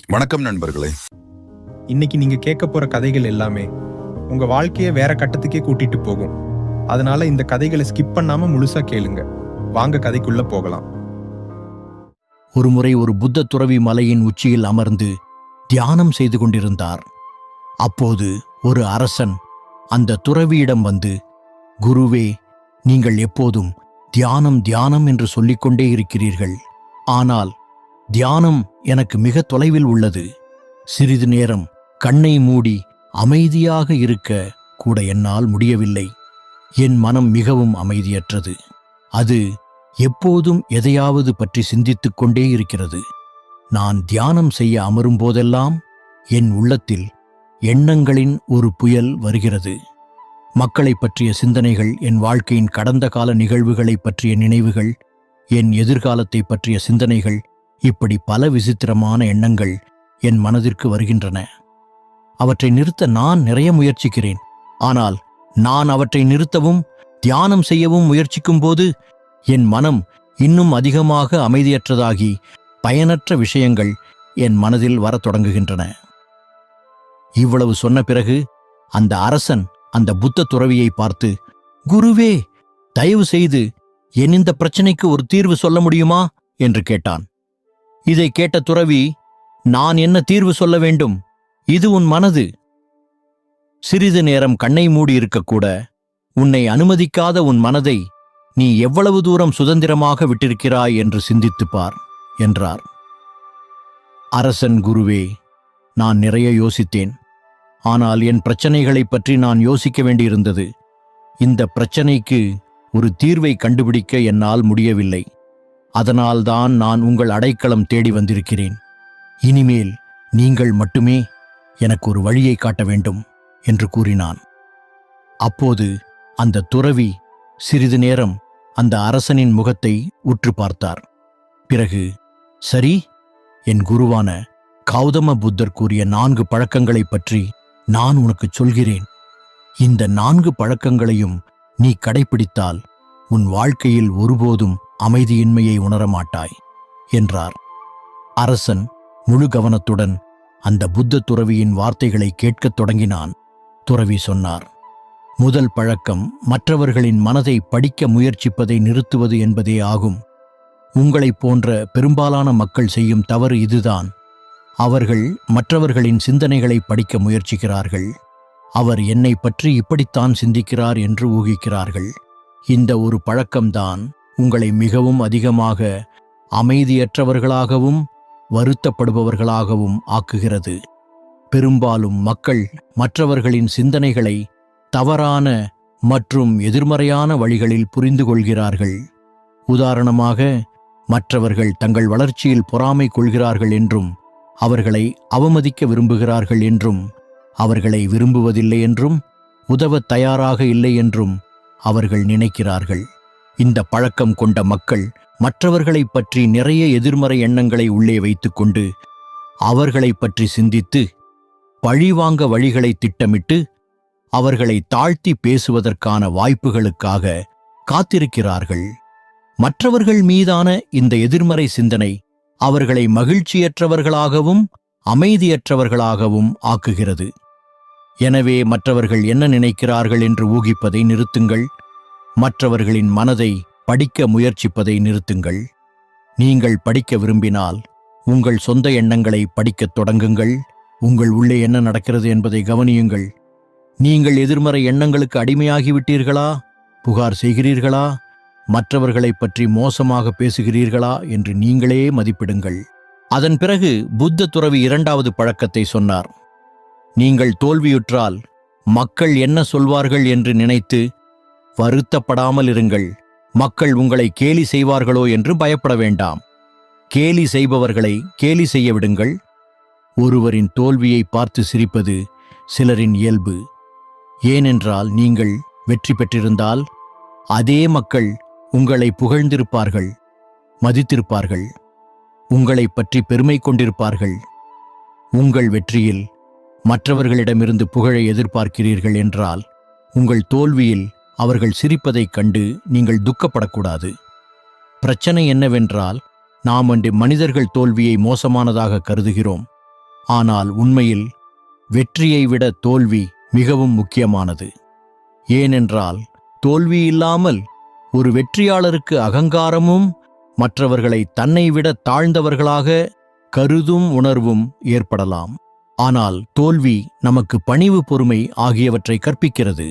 வணக்கம் நண்பர்களே. இன்னைக்கு நீங்க கேட்க போற கதைகள் எல்லாமே உங்க வாழ்க்கைய வேற கட்டத்துக்கே கூட்டிட்டு போகும். அதனால இந்த கதைகளை ஸ்கிப் பண்ணாம முழுசா கேளுங்க. வாங்க கதைக்குள்ள போகலாம். ஒருமுறை ஒரு புத்த துறவி மலையின் உச்சியில் அமர்ந்து தியானம் செய்து கொண்டிருந்தார். அப்போது ஒரு அரசன் அந்த துறவியிடம் வந்து, குருவே, நீங்கள் எப்போதும் தியானம் தியானம் என்று சொல்லிக்கொண்டே இருக்கிறீர்கள். ஆனால் தியானம் எனக்கு மிக தொலைவில் உள்ளது. சிறிது நேரம் கண்ணை மூடி அமைதியாக இருக்க கூட என்னால் முடியவில்லை. என் மனம் மிகவும் அமைதியற்றது. அது எப்போதும் எதையாவது பற்றி சிந்தித்துக் கொண்டே இருக்கிறது. நான் தியானம் செய்ய அமரும் போதெல்லாம் என் உள்ளத்தில் எண்ணங்களின் ஒரு புயல் வருகிறது. மக்களை பற்றிய சிந்தனைகள், என் வாழ்க்கையின் கடந்த கால நிகழ்வுகளை பற்றிய நினைவுகள், என் எதிர்காலத்தை பற்றிய சிந்தனைகள், இப்படி பல விசித்திரமான எண்ணங்கள் என் மனதிற்கு வருகின்றன. அவற்றை நிறுத்த நான் நிறைய முயற்சிக்கிறேன். ஆனால் நான் அவற்றை நிறுத்தவும் தியானம் செய்யவும் முயற்சிக்கும் போது என் மனம் இன்னும் அதிகமாக அமைதியற்றதாகி பயனற்ற விஷயங்கள் என் மனதில் வரத் தொடங்குகின்றன. இவ்வளவு சொன்ன பிறகு அந்த அரசன் அந்த புத்த துறவியை பார்த்து, குருவே, தயவு செய்து என் இந்த பிரச்சனைக்கு ஒரு தீர்வு சொல்ல முடியுமா என்று கேட்டான். இதை கேட்ட துறவி, நான் என்ன தீர்வு சொல்ல வேண்டும்? இது உன் மனது. சிறிது நேரம் கண்ணை மூடி இருக்கக்கூட உன்னை அனுமதிக்காத உன் மனதை நீ எவ்வளவு தூரம் சுதந்திரமாக விட்டிருக்கிறாய் என்று சிந்தித்துப் பார் என்றார். அரசன், குருவே, நான் நிறைய யோசித்தேன். ஆனால் என் பிரச்சனைகளைப் பற்றி நான் யோசிக்க வேண்டியிருந்தது. இந்த பிரச்சனைக்கு ஒரு தீர்வை கண்டுபிடிக்க என்னால் முடியவில்லை. அதனால்தான் நான் உங்கள் அடைக்கலம் தேடி வந்திருக்கிறேன். இனிமேல் நீங்கள் மட்டுமே எனக்கு ஒரு வழியை காட்ட வேண்டும் என்று கூறினான். அப்போது அந்த துறவி சிறிது நேரம் அந்த அரசனின் முகத்தை உற்று பார்த்தார். பிறகு, சரி, என் குருவான கௌதம புத்தர் கூறிய 4 பழக்கங்களைப் பற்றி நான் உனக்கு சொல்கிறேன். இந்த 4 பழக்கங்களையும் நீ கடைப்பிடித்தால் உன் வாழ்க்கையில் ஒருபோதும் அமைதியின்மையை உணரமாட்டாய் என்றார். அரசன் முழு கவனத்துடன் அந்த புத்த துறவியின் வார்த்தைகளை கேட்கத் தொடங்கினான். துறவி சொன்னார், முதல் பழக்கம் மற்றவர்களின் மனதை படிக்க முயற்சிப்பதை நிறுத்துவது என்பதே ஆகும். உங்களைப் போன்ற பெரும்பாலான மக்கள் செய்யும் தவறு இதுதான். அவர்கள் மற்றவர்களின் சிந்தனைகளை படிக்க முயற்சிக்கிறார்கள். அவர் என்னை பற்றி இப்படித்தான் சிந்திக்கிறார் என்று ஊகிக்கிறார்கள். இந்த ஒரு பழக்கம்தான் உங்களை மிகவும் அதிகமாக அமைதியற்றவர்களாகவும் வருத்தப்படுபவர்களாகவும் ஆக்குகிறது. பெரும்பாலும் மக்கள் மற்றவர்களின் சிந்தனைகளை தவறான மற்றும் எதிர்மறையான வழிகளில் புரிந்து கொள்கிறார்கள். உதாரணமாக, மற்றவர்கள் தங்கள் வளர்ச்சியில் பொறாமை கொள்கிறார்கள் என்றும், அவர்களை அவமதிக்க விரும்புகிறார்கள் என்றும், அவர்களை விரும்புவதில்லை என்றும், உதவத் தயாராக இல்லை என்றும் அவர்கள் நினைக்கிறார்கள். இந்த பழக்கம் கொண்ட மக்கள் மற்றவர்களைப் பற்றி நிறைய எதிர்மறை எண்ணங்களை உள்ளே வைத்துக்கொண்டு அவர்களைப் பற்றி சிந்தித்து பழிவாங்க வழிகளை திட்டமிட்டு அவர்களை தாழ்த்தி பேசுவதற்கான வாய்ப்புகளுக்காக காத்திருக்கிறார்கள். மற்றவர்கள் மீதான இந்த எதிர்மறை சிந்தனை அவர்களை மகிழ்ச்சியற்றவர்களாகவும் அமைதியற்றவர்களாகவும் ஆக்குகிறது. எனவே மற்றவர்கள் என்ன நினைக்கிறார்கள் என்று ஊகிப்பதை நிறுத்துங்கள். மற்றவர்களின் மனதை படிக்க முயற்சிப்பதை நிறுத்துங்கள். நீங்கள் படிக்க விரும்பினால் உங்கள் சொந்த எண்ணங்களை படிக்கத் தொடங்குங்கள். உங்கள் உள்ளே என்ன நடக்கிறது என்பதை கவனியுங்கள். நீங்கள் எதிர்மறை எண்ணங்களுக்கு அடிமையாகிவிட்டீர்களா? புகார் செய்கிறீர்களா? மற்றவர்களைப் பற்றி மோசமாக பேசுகிறீர்களா என்று நீங்களே மதிப்பிடுங்கள். அதன் பிறகு புத்த துறவி 2வது பழக்கத்தை சொன்னார். நீங்கள் தோல்வியுற்றால் மக்கள் என்ன சொல்வார்கள் என்று நினைத்து வருத்தப்படாமல் இருங்கள். மக்கள் உங்களை கேலி செய்வார்களோ என்று பயப்பட வேண்டாம். கேலி செய்பவர்களை கேலி செய்ய விடுங்கள். ஒருவரின் தோல்வியை பார்த்து சிரிப்பது சிலரின் இயல்பு. ஏனென்றால் நீங்கள் வெற்றி பெற்றிருந்தால் அதே மக்கள் உங்களை புகழ்ந்திருப்பார்கள், மதித்திருப்பார்கள், உங்களை பற்றி பெருமை கொண்டிருப்பார்கள். உங்கள் வெற்றியில் மற்றவர்களிடமிருந்து புகழை எதிர்பார்க்கிறீர்கள் என்றால் உங்கள் தோல்வியில் அவர்கள் சிரிப்பதைக் கண்டு நீங்கள் துக்கப்படக்கூடாது. பிரச்சனை என்னவென்றால், நாம் மனிதர்கள் தோல்வியை மோசமானதாக கருதுகிறோம். ஆனால் உண்மையில் வெற்றியை விட தோல்வி மிகவும் முக்கியமானது. ஏனென்றால் தோல்வி இல்லாமல் ஒரு வெற்றியாளருக்கு அகங்காரமும் மற்றவர்களை தன்னை விட தாழ்ந்தவர்களாக கருதும் உணர்வும் ஏற்படலாம். ஆனால் தோல்வி நமக்கு பணிவு, பொறுமை ஆகியவற்றை கற்பிக்கிறது,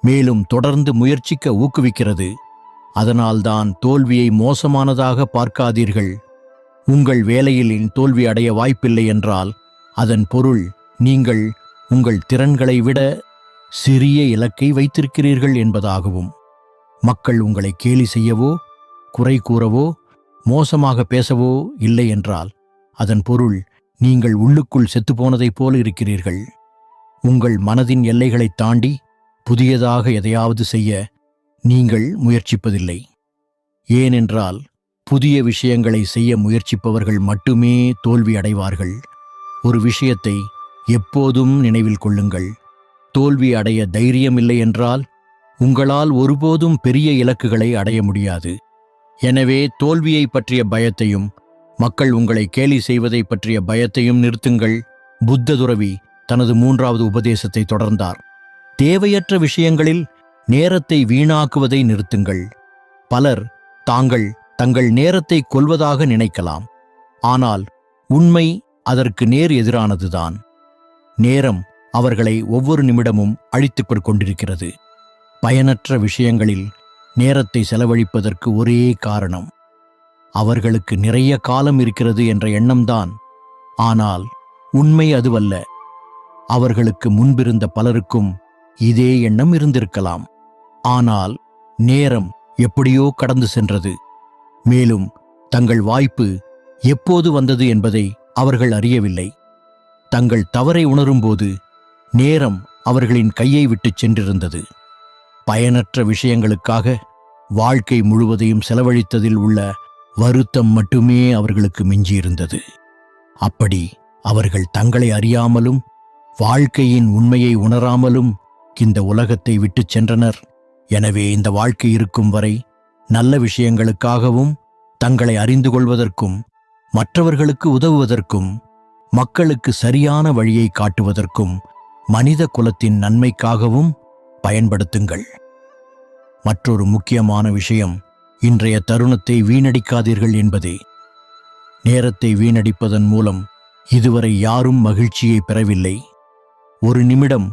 மேலும் தொடர்ந்து முயற்சிக்க ஊக்குவிக்கிறது. அதனால்தான் தோல்வியை மோசமானதாக பார்க்காதீர்கள். உங்கள் வேலையில் தோல்வி அடைய வாய்ப்பில்லை என்றால் அதன் பொருள் நீங்கள் உங்கள் திறன்களை விட சிறிய இலக்கை வைத்திருக்கிறீர்கள் என்பதாகவும், மக்கள் உங்களை கேலி செய்யவோ, குறை கூறவோ, மோசமாக பேசவோ இல்லை என்றால் அதன் பொருள் நீங்கள் உள்ளுக்குள் செத்துப்போனதைப் போல இருக்கிறீர்கள். உங்கள் மனதின் எல்லைகளைத் தாண்டி புதியதாக எதையாவது செய்ய நீங்கள் முயற்சிப்பதில்லை. ஏனென்றால் புதிய விஷயங்களை செய்ய முயற்சிப்பவர்கள் மட்டுமே தோல்வி அடைவார்கள். ஒரு விஷயத்தை எப்போதும் நினைவில் கொள்ளுங்கள். தோல்வி அடைய தைரியம் இல்லை என்றால் உங்களால் ஒருபோதும் பெரிய இலக்குகளை அடைய முடியாது. எனவே தோல்வியை பற்றிய பயத்தையும் மக்கள் உங்களை கேலி செய்வதை பற்றிய பயத்தையும் நிறுத்துங்கள். புத்த துறவி தனது 3வது உபதேசத்தை தொடர்ந்தார். தேவையற்ற விஷயங்களில் நேரத்தை வீணாக்குவதை நிறுத்துங்கள். பலர் தங்கள் நேரத்தை கொல்வதாக நினைக்கலாம். ஆனால் உண்மை அதற்கு நேர் எதிரானதுதான். நேரம் அவர்களை ஒவ்வொரு நிமிடமும் அழித்துக் கொண்டிருக்கிறது. பயனற்ற விஷயங்களில் நேரத்தை செலவழிப்பதற்கு ஒரே காரணம், அவர்களுக்கு நிறைய காலம் இருக்கிறது என்ற எண்ணம்தான். ஆனால் உண்மை அதுவல்ல. அவர்களுக்கு முன்பிருந்த பலருக்கும் இதே எண்ணம் இருந்திருக்கலாம். ஆனால் நேரம் எப்படியோ கடந்து சென்றது. மேலும் தங்கள் வாய்ப்பு எப்போது வந்தது என்பதை அவர்கள் அறியவில்லை. தங்கள் தவறை உணரும்போது நேரம் அவர்களின் கையை விட்டுச் சென்றிருந்தது. பயனற்ற விஷயங்களுக்காக வாழ்க்கை முழுவதையும் செலவழித்ததில் உள்ள வருத்தம் மட்டுமே அவர்களுக்கு மிஞ்சியிருந்தது. அப்படி அவர்கள் தங்களை அறியாமலும் வாழ்க்கையின் உண்மையை உணராமலும் இந்த உலகத்தை விட்டுச் சென்றனர். எனவே இந்த வாழ்க்கை இருக்கும் வரை நல்ல விஷயங்களுக்காகவும், தங்களை அறிந்து கொள்வதற்கும், மற்றவர்களுக்கு உதவுவதற்கும், மக்களுக்கு சரியான வழியை காட்டுவதற்கும், மனித குலத்தின் நன்மைக்காகவும் பயன்படுத்துங்கள். மற்றொரு முக்கியமான விஷயம், இன்றைய தருணத்தை வீணடிக்காதீர்கள் என்பதே. நேரத்தை வீணடிப்பதன் மூலம் இதுவரை யாரும் மகிழ்ச்சியை பெறவில்லை. ஒரு நிமிடம்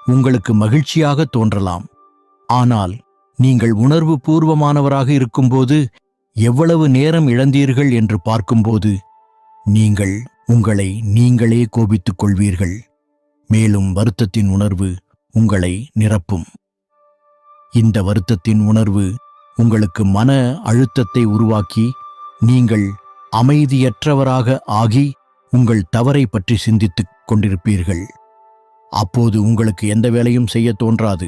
உங்களுக்கு மகிழ்ச்சியாக தோன்றலாம். ஆனால் நீங்கள் உணர்வு பூர்வமானவராக இருக்கும்போது எவ்வளவு நேரம் இழந்தீர்கள் என்று பார்க்கும்போது நீங்கள் உங்களை நீங்களே கோபித்துக் கொள்வீர்கள். மேலும் வருத்தத்தின் உணர்வு உங்களை நிரப்பும். இந்த வருத்தத்தின் உணர்வு உங்களுக்கு மன அழுத்தத்தை உருவாக்கி நீங்கள் அமைதியற்றவராக ஆகி உங்கள் தவறை பற்றி சிந்தித்துக் கொண்டிருப்பீர்கள். அப்போது உங்களுக்கு எந்த வேலையும் செய்ய தோன்றாது.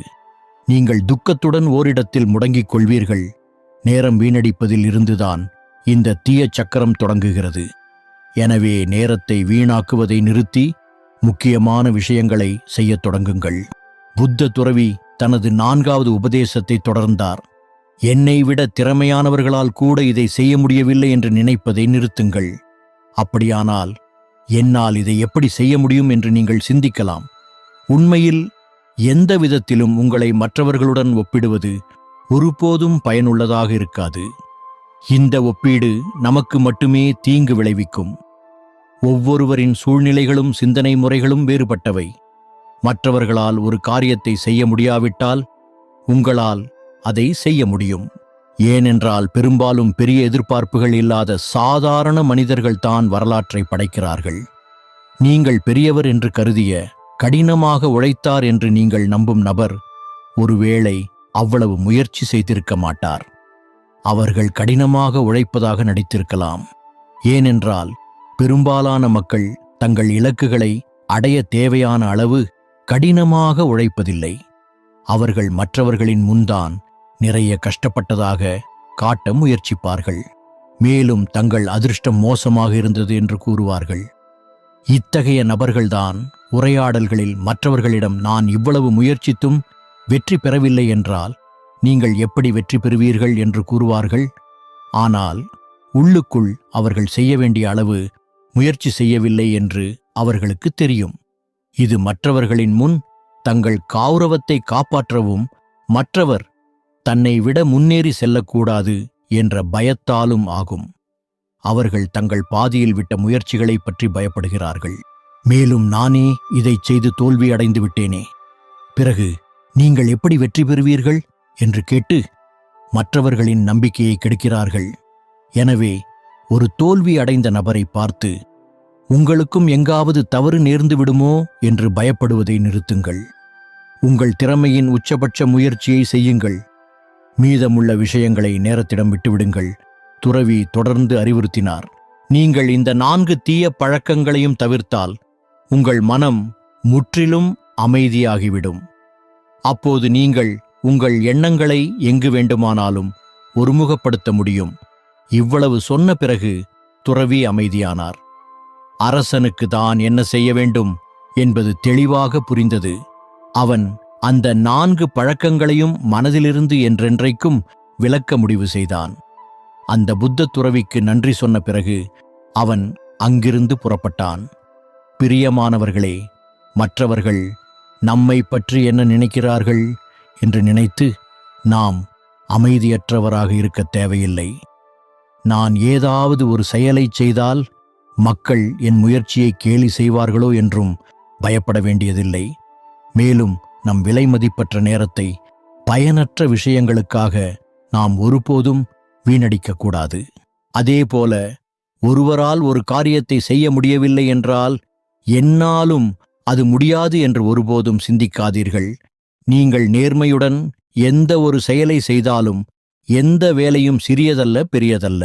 நீங்கள் துக்கத்துடன் ஓரிடத்தில் முடங்கிக் கொள்வீர்கள். நேரம் வீணடிப்பதில் இருந்துதான் இந்த தீய சக்கரம் தொடங்குகிறது. எனவே நேரத்தை வீணாக்குவதை நிறுத்தி முக்கியமான விஷயங்களை செய்யத் தொடங்குங்கள். புத்த துறவி தனது 4வது உபதேசத்தை தொடர்ந்தார். என்னை விட திறமையானவர்களால் கூட இதை செய்ய முடியவில்லை என்று நினைப்பதை நிறுத்துங்கள். அப்படியானால் என்னால் இதை எப்படி செய்ய முடியும் என்று நீங்கள் சிந்திக்கலாம். உண்மையில் எந்த விதத்திலும் உங்களை மற்றவர்களுடன் ஒப்பிடுவது ஒருபோதும் பயனுள்ளதாக இருக்காது. இந்த ஒப்பீடு நமக்கு மட்டுமே தீங்கு விளைவிக்கும். ஒவ்வொருவரின் சூழ்நிலைகளும் சிந்தனை முறைகளும் வேறுபட்டவை. மற்றவர்களால் ஒரு காரியத்தை செய்ய முடியாவிட்டால் உங்களால் அதை செய்ய முடியும். ஏனென்றால் பெரும்பாலும் பெரிய எதிர்பார்ப்புகள் இல்லாத சாதாரண மனிதர்கள்தான் வரலாற்றை படைக்கிறார்கள். நீங்கள் பெரியவர் என்று கருதிய, கடினமாக உழைத்தார் என்று நீங்கள் நம்பும் நபர் ஒருவேளை அவ்வளவு முயற்சி செய்திருக்க மாட்டார். அவர்கள் கடினமாக உழைப்பதாக நடித்திருக்கலாம். ஏனென்றால் பெரும்பாலான மக்கள் தங்கள் இலக்குகளை அடைய தேவையான அளவு கடினமாக உழைப்பதில்லை. அவர்கள் மற்றவர்களின் முன்தான் நிறைய கஷ்டப்பட்டதாக காட்ட முயற்சிப்பார்கள். மேலும் தங்கள் அதிர்ஷ்டம் மோசமாக இருந்தது என்று கூறுவார்கள். இத்தகைய நபர்கள்தான் உரையாடல்களில் மற்றவர்களிடம் நான் இவ்வளவு முயற்சித்தும் வெற்றி பெறவில்லை என்றால் நீங்கள் எப்படி வெற்றி பெறுவீர்கள் என்று கூறுவார்கள். ஆனால் உள்ளுக்குள் அவர்கள் செய்ய வேண்டிய அளவு முயற்சி செய்யவில்லை என்று அவர்களுக்கு தெரியும். இது மற்றவர்களின் முன் தங்கள் கௌரவத்தை காப்பாற்றவும் மற்றவர் தன்னை விட முன்னேறி செல்லக்கூடாது என்ற பயத்தாலும் ஆகும். அவர்கள் தங்கள் பாதியில் விட்ட முயற்சிகளைப் பற்றி பயப்படுகிறார்கள். மேலும் நானே இதைச் செய்து தோல்வி அடைந்து விட்டேனே, பிறகு நீங்கள் எப்படி வெற்றி பெறுவீர்கள் என்று கேட்டு மற்றவர்களின் நம்பிக்கையை கெடுக்கிறார்கள். எனவே ஒரு தோல்வி அடைந்த நபரை பார்த்து உங்களுக்கும் எங்காவது தவறு நேர்ந்து விடுமோ என்று பயப்படுவதை நிறுத்துங்கள். உங்கள் திறமையின் உச்சபட்ச முயற்சியை செய்யுங்கள். மீதமுள்ள விஷயங்களை நேரத்திடம் விட்டுவிடுங்கள். துறவி தொடர்ந்து அறிவுறுத்தினார். நீங்கள் இந்த 4 தீய பழக்கங்களையும் தவிர்த்தால் உங்கள் மனம் முற்றிலும் அமைதியாகிவிடும். அப்போது நீங்கள் உங்கள் எண்ணங்களை எங்கு வேண்டுமானாலும் ஒருமுகப்படுத்த முடியும். இவ்வளவு சொன்ன பிறகு துறவி அமைதியானார். அரசனுக்கு தான் என்ன செய்ய வேண்டும் என்பது தெளிவாக புரிந்தது. அவன் அந்த 4 பழக்கங்களையும் மனதிலிருந்து என்றென்றைக்கும் விலக்க முடிவு செய்தான். அந்த புத்த துறவிக்கு நன்றி சொன்ன பிறகு அவன் அங்கிருந்து புறப்பட்டான். பிரியமானவர்களே, மற்றவர்கள் நம்மை பற்றி என்ன நினைக்கிறார்கள் என்று நினைத்து நாம் அமைதியற்றவராக இருக்க தேவையில்லை. நான் ஏதாவது ஒரு செயலை செய்தால் மக்கள் என் முயற்சியை கேலி செய்வார்களோ என்றும் பயப்பட வேண்டியதில்லை. மேலும் நம் விலைமதிப்பற்ற நேரத்தை பயனற்ற விஷயங்களுக்காக நாம் ஒருபோதும் வீணடிக்கக்கூடாது. அதேபோல ஒருவரால் ஒரு காரியத்தை செய்ய முடியவில்லை என்றால் என்னாலும் அது முடியாது என்று ஒருபோதும் சிந்திக்காதீர்கள். நீங்கள் நேர்மையுடன் எந்த ஒரு செயலை செய்தாலும் எந்த வேலையும் சிறியதல்ல பெரியதல்ல.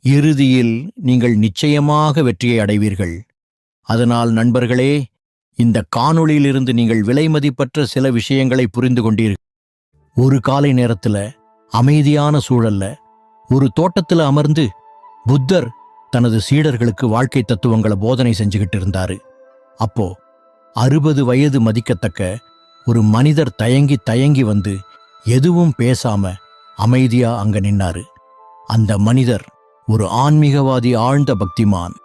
இறுதியில் நீங்கள் நிச்சயமாக வெற்றியை அடைவீர்கள். அதனால் நண்பர்களே, இந்த காணொளியிலிருந்து நீங்கள் விலைமதிப்பற்ற சில விஷயங்களை புரிந்து கொண்டீர்கள். ஒரு காலை நேரத்துல அமைதியான சூழல்ல ஒரு தோட்டத்துல அமர்ந்து புத்தர் தனது சீடர்களுக்கு வாழ்க்கை தத்துவங்களை போதனை செஞ்சுக்கிட்டு இருந்தாரு. அப்போ 60 வயது மதிக்கத்தக்க ஒரு மனிதர் தயங்கி தயங்கி வந்து எதுவும் பேசாம அமைதியா அங்க நின்னாரு. அந்த மனிதர் ஒரு ஆன்மீகவாதி, ஆழ்ந்த பக்திமான்.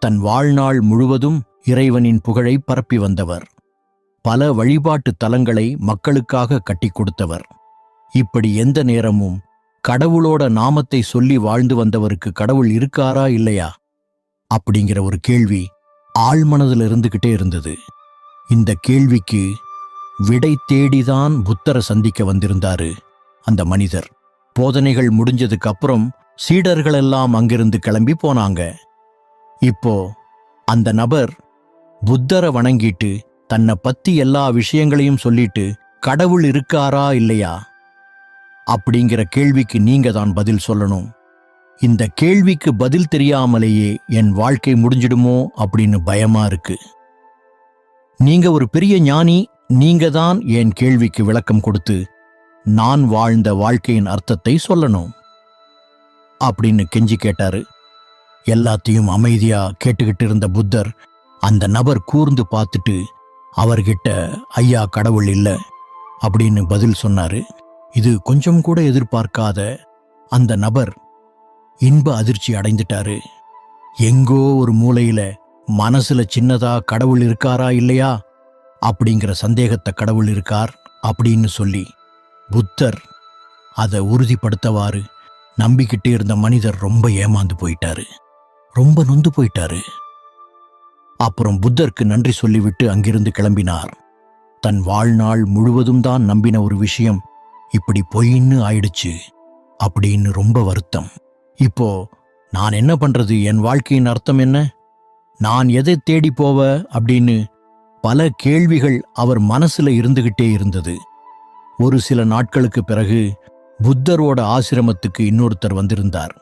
தன் வாழ்நாள் முழுவதும் இறைவனின் புகழை பரப்பி வந்தவர். பல வழிபாட்டு தலங்களை மக்களுக்காக கட்டி கொடுத்தவர். இப்படி எந்த நேரமும் கடவுளோட நாமத்தை சொல்லி வாழ்ந்து வந்தவருக்கு கடவுள் இருக்காரா இல்லையா அப்படிங்கிற ஒரு கேள்வி ஆழ்மனதில் இருந்துகிட்டே இருந்தது. இந்த கேள்விக்கு விடை தேடிதான் புத்தரை சந்திக்க வந்திருந்தாரு அந்த மனிதர். போதனைகள் முடிஞ்சதுக்கு அப்புறம் சீடர்கள் எல்லாம் அங்கிருந்து கிளம்பி போனாங்க. இப்போ அந்த நபர் புத்தரை வணங்கிட்டு தன்னை பத்தி எல்லா விஷயங்களையும் சொல்லிட்டு கடவுள் இருக்காரா இல்லையா அப்படிங்கிற கேள்விக்கு நீங்க தான் பதில் சொல்லணும். இந்த கேள்விக்கு பதில் தெரியாமலேயே என் வாழ்க்கை முடிஞ்சிடுமோ அப்படின்னு பயமா இருக்கு. நீங்க ஒரு பெரிய ஞானி, நீங்க தான் என் கேள்விக்கு விளக்கம் கொடுத்து நான் வாழ்ந்த வாழ்க்கையின் அர்த்தத்தை சொல்லணும் அப்படின்னு கெஞ்சி கேட்டாரு. எல்லாத்தையும் அமைதியா கேட்டுக்கிட்டு இருந்த புத்தர் அந்த நபர் கூர்ந்து பார்த்துட்டு அவர்கிட்ட ஐயா கடவுள் இல்ல அப்படின்னு பதில் சொன்னாரு. இது கொஞ்சம் கூட எதிர்பார்க்காத அந்த நபர் இன்ப அதிர்ச்சி அடைந்துட்டாரு. எங்கோ ஒரு மூலையில மனசுல சின்னதா கடவுள் இருக்காரா இல்லையா அப்படிங்கிற சந்தேகத்தை கடவுள் இருக்கார் அப்படின்னு சொல்லி புத்தர் அதை உறுதிப்படுத்தவாறு நம்பிக்கிட்டே இருந்த மனிதர் ரொம்ப ஏமாந்து போயிட்டாரு, ரொம்ப நொந்து போயிட்டாரு. அப்புறம் புத்தருக்கு நன்றி சொல்லிவிட்டு அங்கிருந்து கிளம்பினார். தன் வாழ்நாள் முழுவதும் தான் நம்பின ஒரு விஷயம் இப்படி பொய்ன்னு ஆயிடுச்சு அப்படின்னு ரொம்ப வருத்தம். இப்போ நான் என்ன பண்றது, என் வாழ்க்கையின் அர்த்தம் என்ன, நான் எதை தேடி போவ அப்படின்னு பல கேள்விகள் அவர் மனசுல இருந்துகிட்டே இருந்தது. ஒரு சில நாட்களுக்கு பிறகு புத்தரோட ஆசிரமத்துக்கு இன்னொருத்தர் வந்திருந்தார்.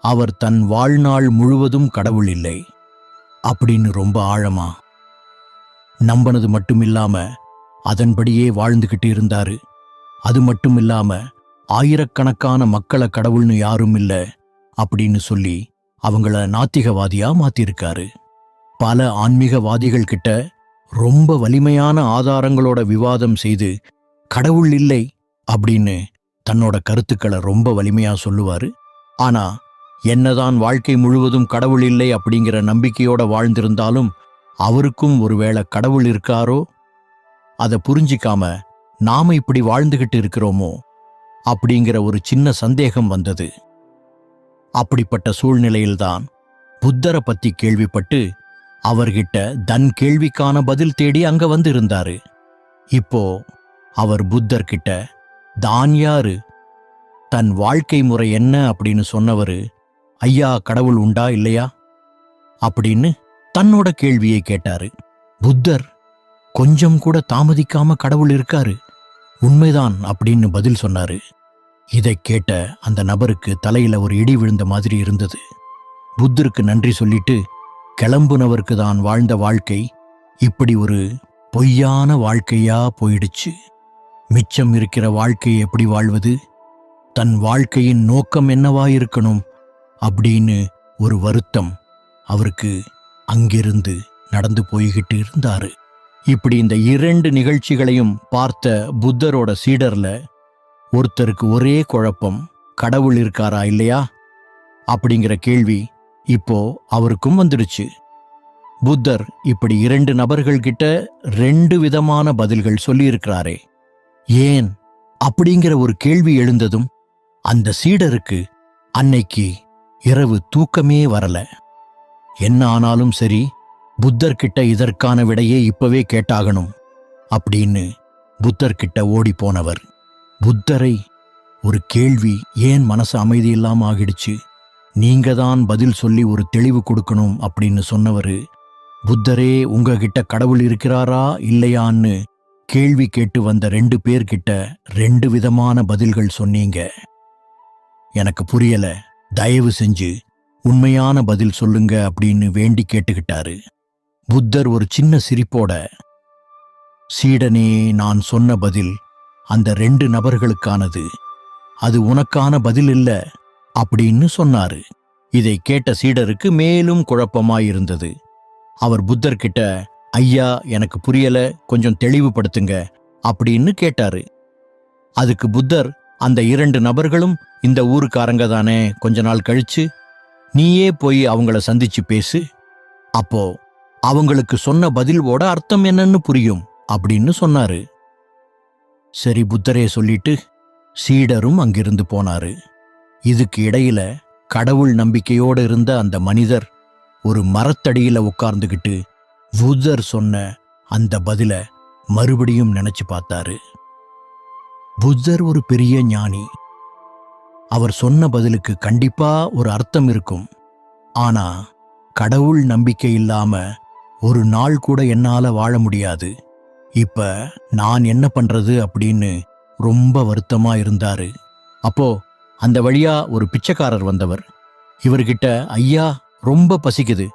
அவர் தன் வாழ்நாள் முழுவதும் கடவுள் இல்லை அப்படின்னு ரொம்ப ஆழமா நம்பினது மட்டுமில்லாம அதன்படியே வாழ்ந்துகிட்டு இருந்தாரு. அது மட்டும் இல்லாம ஆயிரக்கணக்கான மக்களை கடவுள்னு யாரும் இல்ல அப்படின்னு சொல்லி அவங்கள நாத்திகவாதியா மாத்திருக்காரு. பல ஆன்மீகவாதிகள் கிட்ட ரொம்ப வலிமையான ஆதாரங்களோட விவாதம் செய்து கடவுள் இல்லை அப்படின்னு தன்னோட கருத்துக்களை ரொம்ப வலிமையா சொல்லுவாரு. ஆனா என்னதான் வாழ்க்கை முழுவதும் கடவுள் இல்லை அப்படிங்கிற நம்பிக்கையோட வாழ்ந்திருந்தாலும் அவருக்கும் ஒருவேளை கடவுள் இருக்காரோ? அதை புரிஞ்சிக்காம நாம இப்படி வாழ்ந்துகிட்டு இருக்கிறோமோ அப்படிங்கிற ஒரு சின்ன சந்தேகம் வந்தது. அப்படிப்பட்ட சூழ்நிலையில்தான் புத்தரை பத்தி கேள்விப்பட்டு அவர்கிட்ட தன் கேள்விக்கான பதில் தேடி அங்க வந்திருந்தாரு. இப்போ அவர் புத்தர்கிட்ட தான் யாரு, தன் வாழ்க்கை முறை என்ன அப்படின்னு சொன்னவரு, ஐயா கடவுள் உண்டா இல்லையா அப்படின்னு தன்னோட கேள்வியை கேட்டாரு. புத்தர் கொஞ்சம் கூட தாமதிக்காம கடவுள் இருக்காரு, உண்மைதான் அப்படின்னு பதில் சொன்னாரு. இதை கேட்ட அந்த நபருக்கு தலையில ஒரு இடி விழுந்த மாதிரி இருந்தது. புத்தருக்கு நன்றி சொல்லிட்டு கிளம்புனவருக்கு தான் வாழ்ந்த வாழ்க்கை இப்படி ஒரு பொய்யான வாழ்க்கையா போயிடுச்சு. மிச்சம் இருக்கிற வாழ்க்கையை எப்படி வாழ்வது, தன் வாழ்க்கையின் நோக்கம் என்னவா இருக்கணும் அப்படின்னு ஒரு வருத்தம் அவருக்கு அங்கிருந்து நடந்து போய்கிட்டு இருந்தாரு. இப்படி இந்த 2 நிகழ்ச்சிகளையும் பார்த்த புத்தரோட சீடர்ல ஒருத்தருக்கு ஒரே குழப்பம், கடவுள் இருக்காரா இல்லையா அப்படிங்கிற கேள்வி இப்போ அவருக்கும் வந்துடுச்சு. புத்தர் இப்படி 2 நபர்கள்கிட்ட 2 விதமான பதில்கள் சொல்லியிருக்கிறாரே, ஏன் அப்படிங்கிற ஒரு கேள்வி எழுந்ததும் அந்த சீடருக்கு அன்னைக்கு இரவு தூக்கமே வரல. என்ன ஆனாலும் சரி, புத்தர்கிட்ட இதற்கான விடையே இப்பவே கேட்டாகணும் அப்படின்னு புத்தர்கிட்ட ஓடி போனவர். புத்தரை ஒரு கேள்வி ஏன் மனசு அமைதி இல்லாம ஆகிடுச்சு, நீங்க தான் பதில் சொல்லி ஒரு தெளிவு கொடுக்கணும் அப்படின்னு சொன்னவர், புத்தரே உங்ககிட்ட கடவுள் இருக்கிறாரா இல்லையான்னு கேள்வி கேட்டு வந்த 2 பேர்கிட்ட 2 விதமான பதில்கள் சொன்னீங்க. எனக்கு புரியல, தயவு செஞ்சு உண்மையான பதில் சொல்லுங்க அப்படின்னு வேண்டி கேட்டுக்கிட்டாரு. புத்தர் ஒரு சின்ன சிரிப்போட, சீடனே, நான் சொன்ன பதில் அந்த 2 நபர்களுக்கானது, அது உனக்கான பதில் இல்ல அப்படின்னு சொன்னாரு. இதை கேட்ட சீடருக்கு மேலும் குழப்பமாயிருந்தது. அவர் புத்தர்கிட்ட, ஐயா எனக்கு புரியல, கொஞ்சம் தெளிவுபடுத்துங்க அப்படின்னு கேட்டாரு. அதுக்கு புத்தர், அந்த 2 நபர்களும் இந்த ஊருக்காரங்க தானே, கொஞ்ச நாள் கழிச்சு நீயே போய் அவங்கள சந்திச்சு பேசு, அப்போ அவங்களுக்கு சொன்ன பதிலோட அர்த்தம் என்னன்னு புரியும் அப்படின்னு சொன்னாரு. சரி புத்தரே சொல்லிட்டு சீடரும் அங்கிருந்து போனாரு. இதுக்கு இடையில கடவுள் நம்பிக்கையோடு இருந்த அந்த மனிதர் ஒரு மரத்தடியில உட்கார்ந்துகிட்டு புத்தர் சொன்ன அந்த பதில மறுபடியும் நினைச்சு பார்த்தாரு. புத்தர் ஒரு பெரிய ஞானி, அவர் சொன்ன பதிலுக்கு கண்டிப்பா ஒரு அர்த்தம் இருக்கும். ஆனா கடவுள் நம்பிக்கை இல்லாம ஒரு நாள் கூட என்னால வாழ முடியாது, இப்ப நான் என்ன பண்றது அப்படின்னு ரொம்ப வருத்தமா இருந்தாரு. அப்போ அந்த வழியா ஒரு பிச்சைக்காரர் வந்தவர். இவர்கிட்ட, ஐயா ரொம்ப பசிக்குது,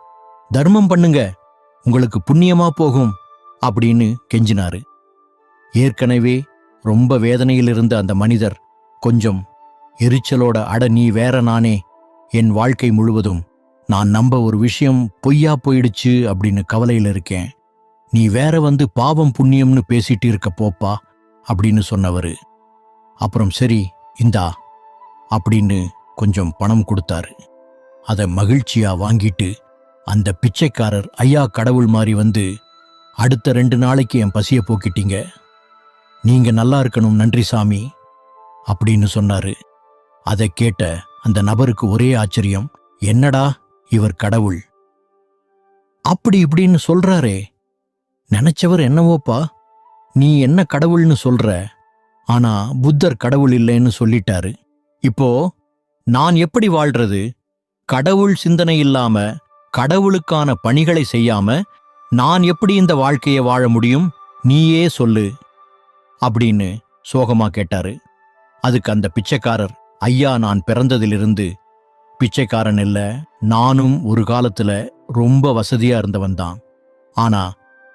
தர்மம் பண்ணுங்க, உங்களுக்கு புண்ணியமா போகும் அப்படின்னு கெஞ்சினாரு. ஏற்கனவே ரொம்ப வேதனையில் இருந்த அந்த மனிதர் கொஞ்சம் எரிச்சலோட, அட நீ வேற, நானே என் வாழ்க்கை முழுவதும் நான் நம்ப ஒரு விஷயம் பொய்யா போயிடுச்சு அப்படின்னு கவலையில் இருக்கேன், நீ வேற வந்து பாவம் புண்ணியம்னு பேசிட்டு இருக்க போப்பா அப்படின்னு சொன்னவர். அப்புறம் சரி இந்தா அப்படின்னு கொஞ்சம் பணம் கொடுத்தாரு. அதை மகிழ்ச்சியா வாங்கிட்டு அந்த பிச்சைக்காரர், ஐயா கடவுள் மாதிரி வந்து அடுத்த 2 நாளைக்கு என் பசிய போக்கிட்டீங்க, நீங்க நல்லா இருக்கணும், நன்றி சாமி அப்படின்னு சொன்னாரு. அதை கேட்ட அந்த நபருக்கு ஒரே ஆச்சரியம், என்னடா இவர் கடவுள் அப்படி இப்படின்னு சொல்றாரே, நினைச்சவர் என்னவோப்பா நீ என்ன கடவுள்னு சொல்ற, ஆனா புத்தர் கடவுள் இல்லைன்னு சொல்லிட்டாரு, இப்போ நான் எப்படி வாழ்றது, கடவுள் சிந்தனை இல்லாம கடவுளுக்கான பணிகளை செய்யாம நான் எப்படி இந்த வாழ்க்கையை வாழ முடியும், நீயே சொல்லு அப்படின்னு சோகமா கேட்டாரு. அதுக்கு அந்த பிச்சைக்காரர், ஐயா நான் பிறந்ததிலிருந்து பிச்சைக்காரன் இல்ல, நானும் ஒரு காலத்துல ரொம்ப வசதியா இருந்தவன் தான், ஆனா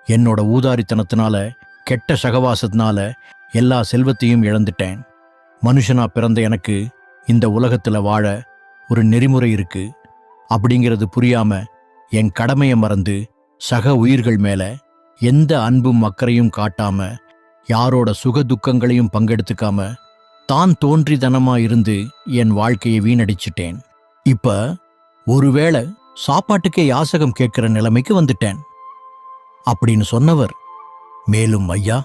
என்னோட ஊதாரித்தனத்தினால கெட்ட சகவாசத்தினால எல்லா செல்வத்தையும் இழந்துட்டேன். மனுஷனா பிறந்த எனக்கு இந்த உலகத்துல வாழ ஒரு நெறிமுறை இருக்கு அப்படிங்கிறது புரியாம என் கடமையை மறந்து சக உயிர்கள் மேல எந்த அன்பும் அக்கறையும் காட்டாம யாரோட சுக துக்கங்களையும் பங்கெடுத்துக்காம தான் தோன்றித்தனமா இருந்து என் வாழ்க்கையை வீணடிச்சிட்டேன். இப்ப ஒருவேளை சாப்பாட்டுக்கே யாசகம் கேட்கிற நிலைமைக்கு வந்துட்டேன் அப்படின்னு சொன்னவர் மேலும், ஐயா,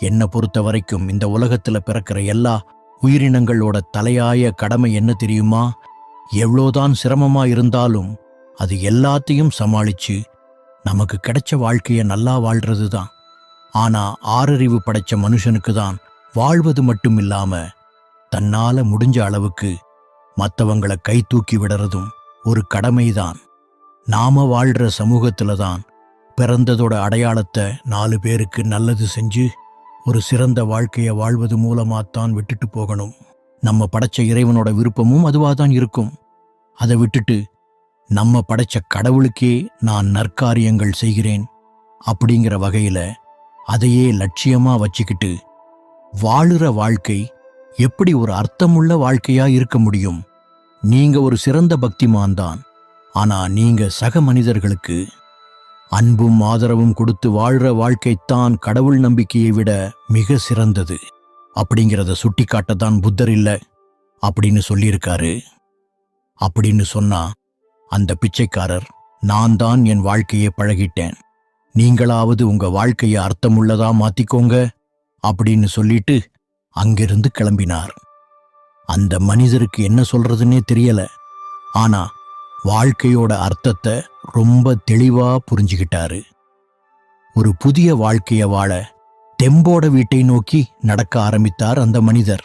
என்னை பொறுத்த வரைக்கும் இந்த உலகத்துல பிறக்கிற எல்லா உயிரினங்களோட தலையாய கடமை என்ன தெரியுமா? எவ்வளோதான் சிரமமா இருந்தாலும் அது எல்லாத்தையும் சமாளிச்சு நமக்கு கிடைச்ச வாழ்க்கைய நல்லா வாழ்றது தான். ஆனா ஆறறிவு படைச்ச மனுஷனுக்கு தான் வாழ்வது மட்டும் இல்லாம தன்னால முடிஞ்ச அளவுக்கு மற்றவங்களை கை தூக்கி விடுறதும் ஒரு கடமைதான். நாம வாழ்ற சமூகத்துல தான் பிறந்ததோட அடையாளத்தை 4 பேருக்கு நல்லது செஞ்சு ஒரு சிறந்த வாழ்க்கைய வாழ்வது மூலமாத்தான் விட்டுட்டு போகணும். நம்ம படைச்ச இறைவனோட விருப்பமும் அதுவாதான் இருக்கும். அதை விட்டுட்டு நம்ம படைச்ச கடவுளுக்கே நான் நற்காரியங்கள் செய்கிறேன் அப்படிங்கிற வகையில அதையே லட்சியமா வச்சுக்கிட்டு வாழுற வாழ்க்கை எப்படி ஒரு அர்த்தமுள்ள வாழ்க்கையா இருக்க முடியும்? நீங்க ஒரு சிறந்த பக்திமான் தான். ஆனா நீங்க சக மனிதர்களுக்கு அன்பும் ஆதரவும் கொடுத்து வாழ்ற வாழ்க்கைத்தான் கடவுள் நம்பிக்கையை விட மிக சிறந்தது அப்படிங்கிறத சுட்டி காட்டத்தான் புத்தர் இல்ல அப்படின்னு சொல்லியிருக்காரு. அப்படின்னு சொன்னா அந்த பிச்சைக்காரர், நான் தான் என் வாழ்க்கையை பழகிட்டேன், நீங்களாவது உங்க வாழ்க்கையை அர்த்தமுள்ளதா மாத்திக்கோங்க அப்படின்னு சொல்லிட்டு அங்கிருந்து கிளம்பினார். அந்த மனிதருக்கு என்ன சொல்றதுன்னே தெரியல. ஆனா வாழ்க்கையோட அர்த்தத்தை ரொம்ப தெளிவா புரிஞ்சுக்கிட்டாரு. ஒரு புதிய வாழ்க்கைய வாழ தெம்போட வீட்டை நோக்கி நடக்க ஆரம்பித்தார் அந்த மனிதர்.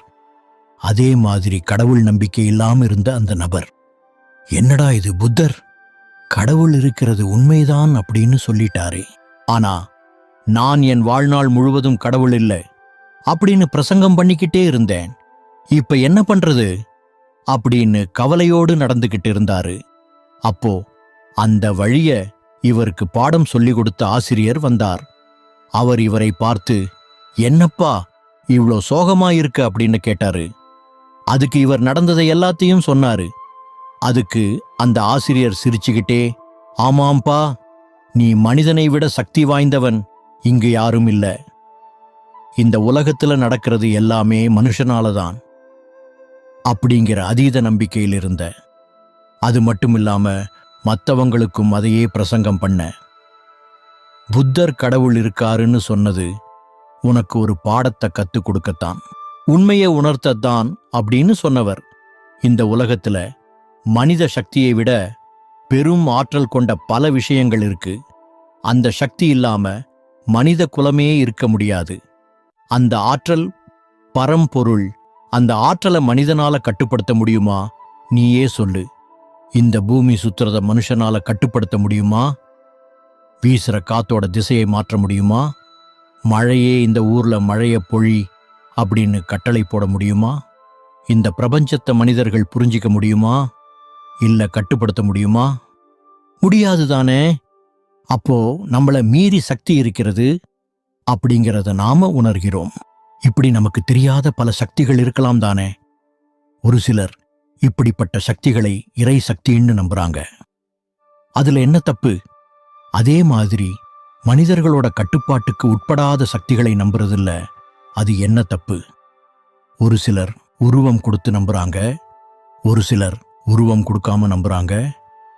அதே மாதிரி கடவுள் நம்பிக்கை இல்லாம இருந்த அந்த நபர், என்னடா இது, புத்தர் கடவுள் இருக்கிறது உண்மைதான் அப்படின்னு சொல்லிட்டாரே, ஆனா நான் என் வாழ்நாள் முழுவதும் கடவுள் இல்லை அப்படின்னு பிரசங்கம் பண்ணிக்கிட்டே இருந்தேன், இப்ப என்ன பண்றது அப்படின்னு கவலையோடு நடந்துகிட்டு இருந்தாரு. அப்போ அந்த வழிய இவருக்கு பாடம் சொல்லிக் கொடுத்த ஆசிரியர் வந்தார். அவர் இவரை பார்த்து, என்னப்பா இவ்ளோ சோகமா இருக்கு அப்படின்னு கேட்டாரு. அதுக்கு இவர் நடந்ததை எல்லாத்தையும் சொன்னாரு. அதுக்கு அந்த ஆசிரியர் சிரிச்சுக்கிட்டே, ஆமாம்பா, நீ மனிதனை விட சக்தி வாய்ந்தவன் இங்கு யாரும் இல்ல, இந்த உலகத்துல நடக்கிறது எல்லாமே மனுஷனாலதான் அப்படிங்கிற அதீத நம்பிக்கையில் இருந்த. அது மட்டும் இல்லாம மற்றவங்களுக்கும் அதையே பிரசங்கம் பண்ண. புத்தர் கடவுள் இருக்காருன்னு சொன்னது உனக்கு ஒரு பாடத்தை கத்துக் கொடுக்கத்தான், உண்மையை உணர்த்தத்தான் அப்படின்னு சொன்னவர். இந்த உலகத்துல மனித சக்தியை விட பெரும் ஆற்றல் கொண்ட பல விஷயங்கள் இருக்கு. அந்த சக்தி இல்லாம மனித குலமே இருக்க முடியாது. அந்த ஆற்றல் பரம்பொருள். அந்த ஆற்றலை மனிதனால கட்டுப்படுத்த முடியுமா? நீயே சொல்லு. இந்த பூமி சுத்துறத மனுஷனால கட்டுப்படுத்த முடியுமா? வீசுற காத்தோட திசையை மாற்ற முடியுமா? மழையே இந்த ஊர்ல மழைய பொழி அப்படின்னு கட்டளை போட முடியுமா? இந்த பிரபஞ்சத்தை மனிதர்கள் புரிஞ்சிக்க முடியுமா? இல்ல கட்டுப்படுத்த முடியுமா? முடியாதுதானே. அப்போ நம்மள மீறி சக்தி இருக்கிறது அப்படிங்கிறத நாம உணர்கிறோம். இப்படி நமக்கு தெரியாத பல சக்திகள் இருக்கலாம் தானே. ஒரு சிலர் இப்படிப்பட்ட சக்திகளை இறை சக்தின்னு நம்புறாங்க. அதுல என்ன தப்பு? அதே மாதிரி மனிதர்களோட கட்டுப்பாட்டுக்கு உட்படாத சக்திகளை நம்புறதில்ல, அது என்ன தப்பு? ஒரு சிலர் உருவம் கொடுத்து நம்புறாங்க, ஒரு சிலர் உருவம் கொடுக்காம நம்புறாங்க.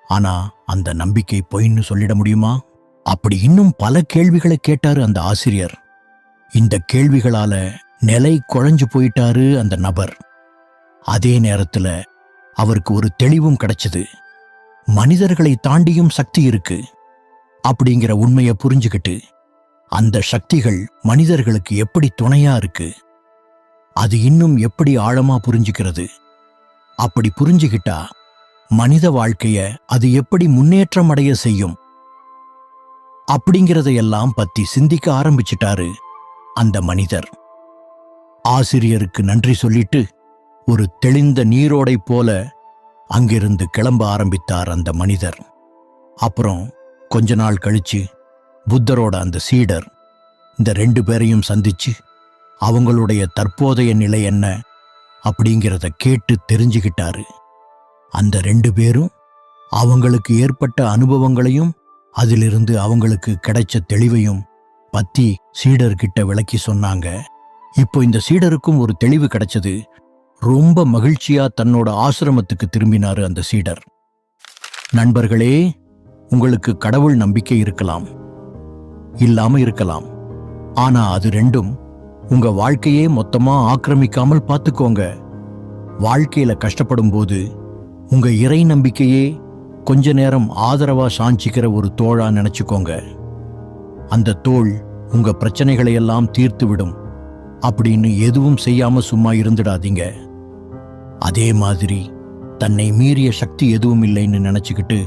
ஆனா அந்த நம்பிக்கை பொய்ன்னு சொல்லிட முடியுமா? அப்படி இன்னும் பல கேள்விகளை கேட்டாரு அந்த ஆசிரியர். இந்த கேள்விகளால நிலை குழஞ்சு போயிட்டாரு அந்த நபர். அதே நேரத்துல அவருக்கு ஒரு தெளிவும் கிடைச்சது. மனிதர்களை தாண்டியும் சக்தி இருக்கு அப்படிங்கிற உண்மையை புரிஞ்சுக்கிட்டு அந்த சக்திகள் மனிதர்களுக்கு எப்படி துணையா இருக்கு, அது இன்னும் எப்படி ஆழமா புரிஞ்சுக்கிறது. அப்படி புரிஞ்சுக்கிட்டா மனித வாழ்க்கைய அது எப்படி முன்னேற்றம் அடைய செய்யும் அப்படிங்கிறதையெல்லாம் பத்தி சிந்திக்க ஆரம்பிச்சிட்டாரு அந்த மனிதர். ஆசிரியருக்கு நன்றி சொல்லிட்டு ஒரு தெளிந்த நீரோடை போல அங்கிருந்து கிளம்ப ஆரம்பித்தார் அந்த மனிதர். அப்புறம் கொஞ்ச நாள் கழிச்சு புத்தரோட அந்த சீடர் இந்த 2 பேரையும் சந்திச்சு அவங்களுடைய தற்போதைய நிலை என்ன அப்படிங்கிறத கேட்டு தெரிஞ்சுக்கிட்டாரு. அந்த 2 பேரும் அவங்களுக்கு ஏற்பட்ட அனுபவங்களையும் அதிலிருந்து அவங்களுக்கு கிடைச்ச தெளிவையும் பத்தி சீடர்கிட்ட விளக்கி சொன்னாங்க. இப்போ இந்த சீடருக்கும் ஒரு தெளிவு கிடைச்சது. ரொம்ப மகிழ்ச்சியா தன்னோட ஆசிரமத்துக்கு திரும்பினாரு அந்த சீடர். நண்பர்களே, உங்களுக்கு கடவுள் நம்பிக்கை இருக்கலாம், இல்லாம இருக்கலாம். ஆனா அது ரெண்டும் உங்க வாழ்க்கையே மொத்தமா ஆக்கிரமிக்காமல் பார்த்துக்கோங்க. வாழ்க்கையில கஷ்டப்படும் போது உங்க இறை நம்பிக்கையே கொஞ்ச நேரம் ஆதரவா சாஞ்சிக்கிற ஒரு தோழா நினைச்சுக்கோங்க. அந்த தோள் உங்க பிரச்சனைகளை எல்லாம் தீர்த்து விடும் அப்படின்னு எதுவும் செய்யாம சும்மா இருந்துடாதீங்க. அதே மாதிரி தன்னை மீறிய சக்தி எதுவும் இல்லைன்னு நினைச்சுக்கிட்டு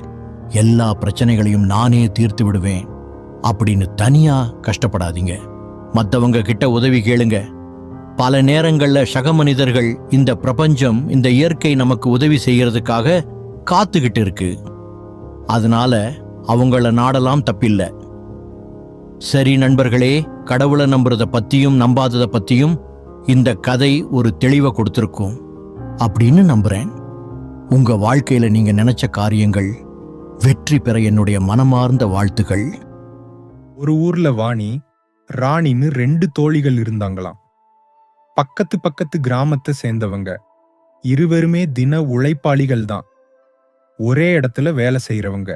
எல்லா பிரச்சனைகளையும் நானே தீர்த்து விடுவேன் அப்படின்னு தனியா கஷ்டப்படாதீங்க. மற்றவங்க கிட்ட உதவி கேளுங்க. பல நேரங்கள்ல சக மனிதர்கள், இந்த பிரபஞ்சம், இந்த இயற்கை நமக்கு உதவி செய்யறதுக்காக காத்துக்கிட்டு இருக்கு. அதனால அவங்கள நாடலாம், தப்பில்ல. சரி நண்பர்களே, கடவுளை நம்புறத பத்தியும் நம்பாதத பத்தியும் இந்த கதை ஒரு தெளிவை கொடுத்திருக்கும் அப்படின்னு நம்புறேன். உங்க வாழ்க்கையில நீங்க நினைச்ச காரியங்கள் வெற்றி பெற என்னுடைய மனமார்ந்த வாழ்த்துகள். ஒரு ஊர்ல வாணி, ராணின்னு 2 தோழிகள் இருந்தாங்களாம். பக்கத்து பக்கத்து கிராமத்தை சேர்ந்தவங்க. இருவருமே தின உழைப்பாளிகள் தான். ஒரே இடத்துல வேலை செய்யறவங்க.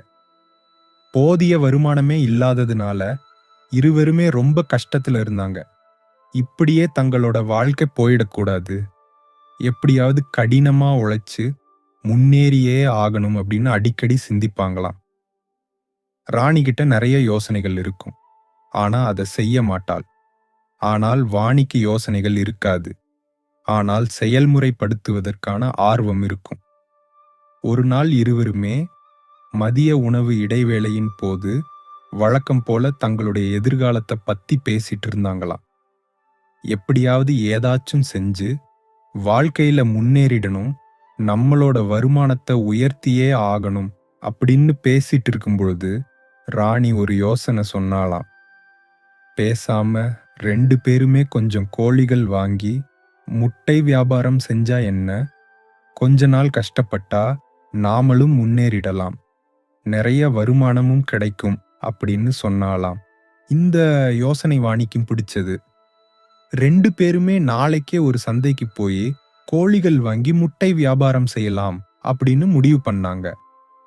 போதிய வருமானமே இல்லாததுனால இருவருமே ரொம்ப கஷ்டத்துல இருந்தாங்க. இப்படியே தங்களோட வாழ்க்கை போயிடக்கூடாது, எப்படியாவது கடினமா உழைச்சு முன்னேறியே ஆகணும் அப்படின்னு அடிக்கடி சிந்திப்பாங்களாம். ராணி கிட்ட நிறைய யோசனைகள் இருக்கும், ஆனா அதை செய்ய மாட்டாள். ஆனால் வாணிக்கு யோசனைகள் இருக்காது, ஆனால் செயல்முறைப்படுத்துவதற்கான ஆர்வம் இருக்கும். ஒரு நாள் இருவருமே மதிய உணவு இடைவேளையின் போது வழக்கம் போல தங்களுடைய எதிர்காலத்தை பத்தி பேசிட்டு இருந்தாங்களாம். எப்படியாவது ஏதாச்சும் செஞ்சு வாழ்க்கையில முன்னேறிடணும், நம்மளோட வருமானத்தை உயர்த்தியே ஆகணும் அப்படின்னு பேசிட்டு இருக்கும் பொழுது ராணி ஒரு யோசனை சொன்னாலாம். பேசாம 2 பேருமே கொஞ்சம் கோழிகள் வாங்கி முட்டை வியாபாரம் செஞ்சா என்ன? கொஞ்ச நாள் கஷ்டப்பட்டா நாமளும் முன்னேறிடலாம், நிறைய வருமானமும் கிடைக்கும் அப்படின்னு சொன்னாலாம். இந்த யோசனை வாணிக்கும் பிடிச்சது. 2 பேருமே நாளைக்கே ஒரு சந்தைக்கு போய் கோழிகள் வாங்கி முட்டை வியாபாரம் செய்யலாம் அப்படின்னு முடிவு பண்ணாங்க.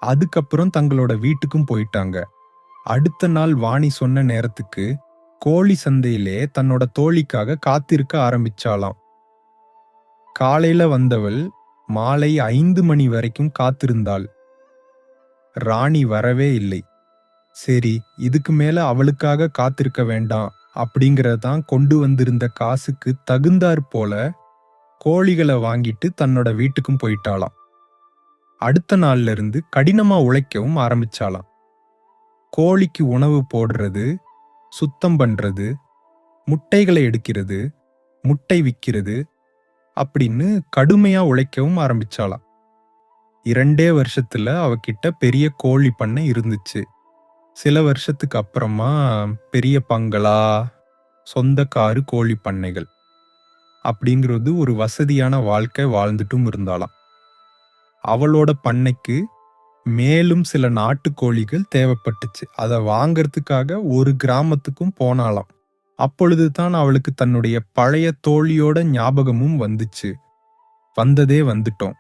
அதுக்கப்புறம் தங்களோட வீட்டுக்கும் போயிட்டாங்க. அடுத்த நாள் வாணி சொன்ன நேரத்துக்கு கோழி சந்தையிலே தன்னோட தோழிக்காக காத்திருக்க ஆரம்பிச்சாளாம். காலையில வந்தவள் மாலை 5 மணி வரைக்கும் காத்திருந்தாள். ராணி வரவே இல்லை. சரி, இதுக்கு மேல அவளுக்காக காத்திருக்க வேண்டாம் அப்படிங்கறதான் கொண்டு வந்திருந்த காசுக்கு தகுந்தாற் போல கோழிகளை வாங்கிட்டு தன்னோட வீட்டுக்கும் போயிட்டாளாம். அடுத்த நாள்ல இருந்து கடினமா உழைக்கவும் ஆரம்பிச்சாளாம். கோழிக்கு உணவு போடுறது, சுத்தம் பண்றது, முட்டைகளை எடுக்கிறது, முட்டை விற்கிறது அப்படின்னு கடுமையா உழைக்கவும் ஆரம்பிச்சாளாம். 2 வருஷத்துல அவகிட்ட பெரிய கோழி பண்ணை இருந்துச்சு. சில வருஷத்துக்கு அப்புறமா பெரிய பங்களா, சொந்த காரு, கோழி பண்ணைகள் அப்படிங்கிறது ஒரு வசதியான வாழ்க்கை வாழ்ந்துட்டும் இருந்தாளாம். அவளோட பண்ணைக்கு மேலும் சில நாட்டுக்கோழிகள் தேவைப்பட்டுச்சு. அதை வாங்கறதுக்காக ஒரு கிராமத்துக்கும் போனாளாம். அப்பொழுதுதான் அவளுக்கு தன்னுடைய பழைய தோழியோட ஞாபகமும் வந்துச்சு. வந்ததே வந்துட்டோம்,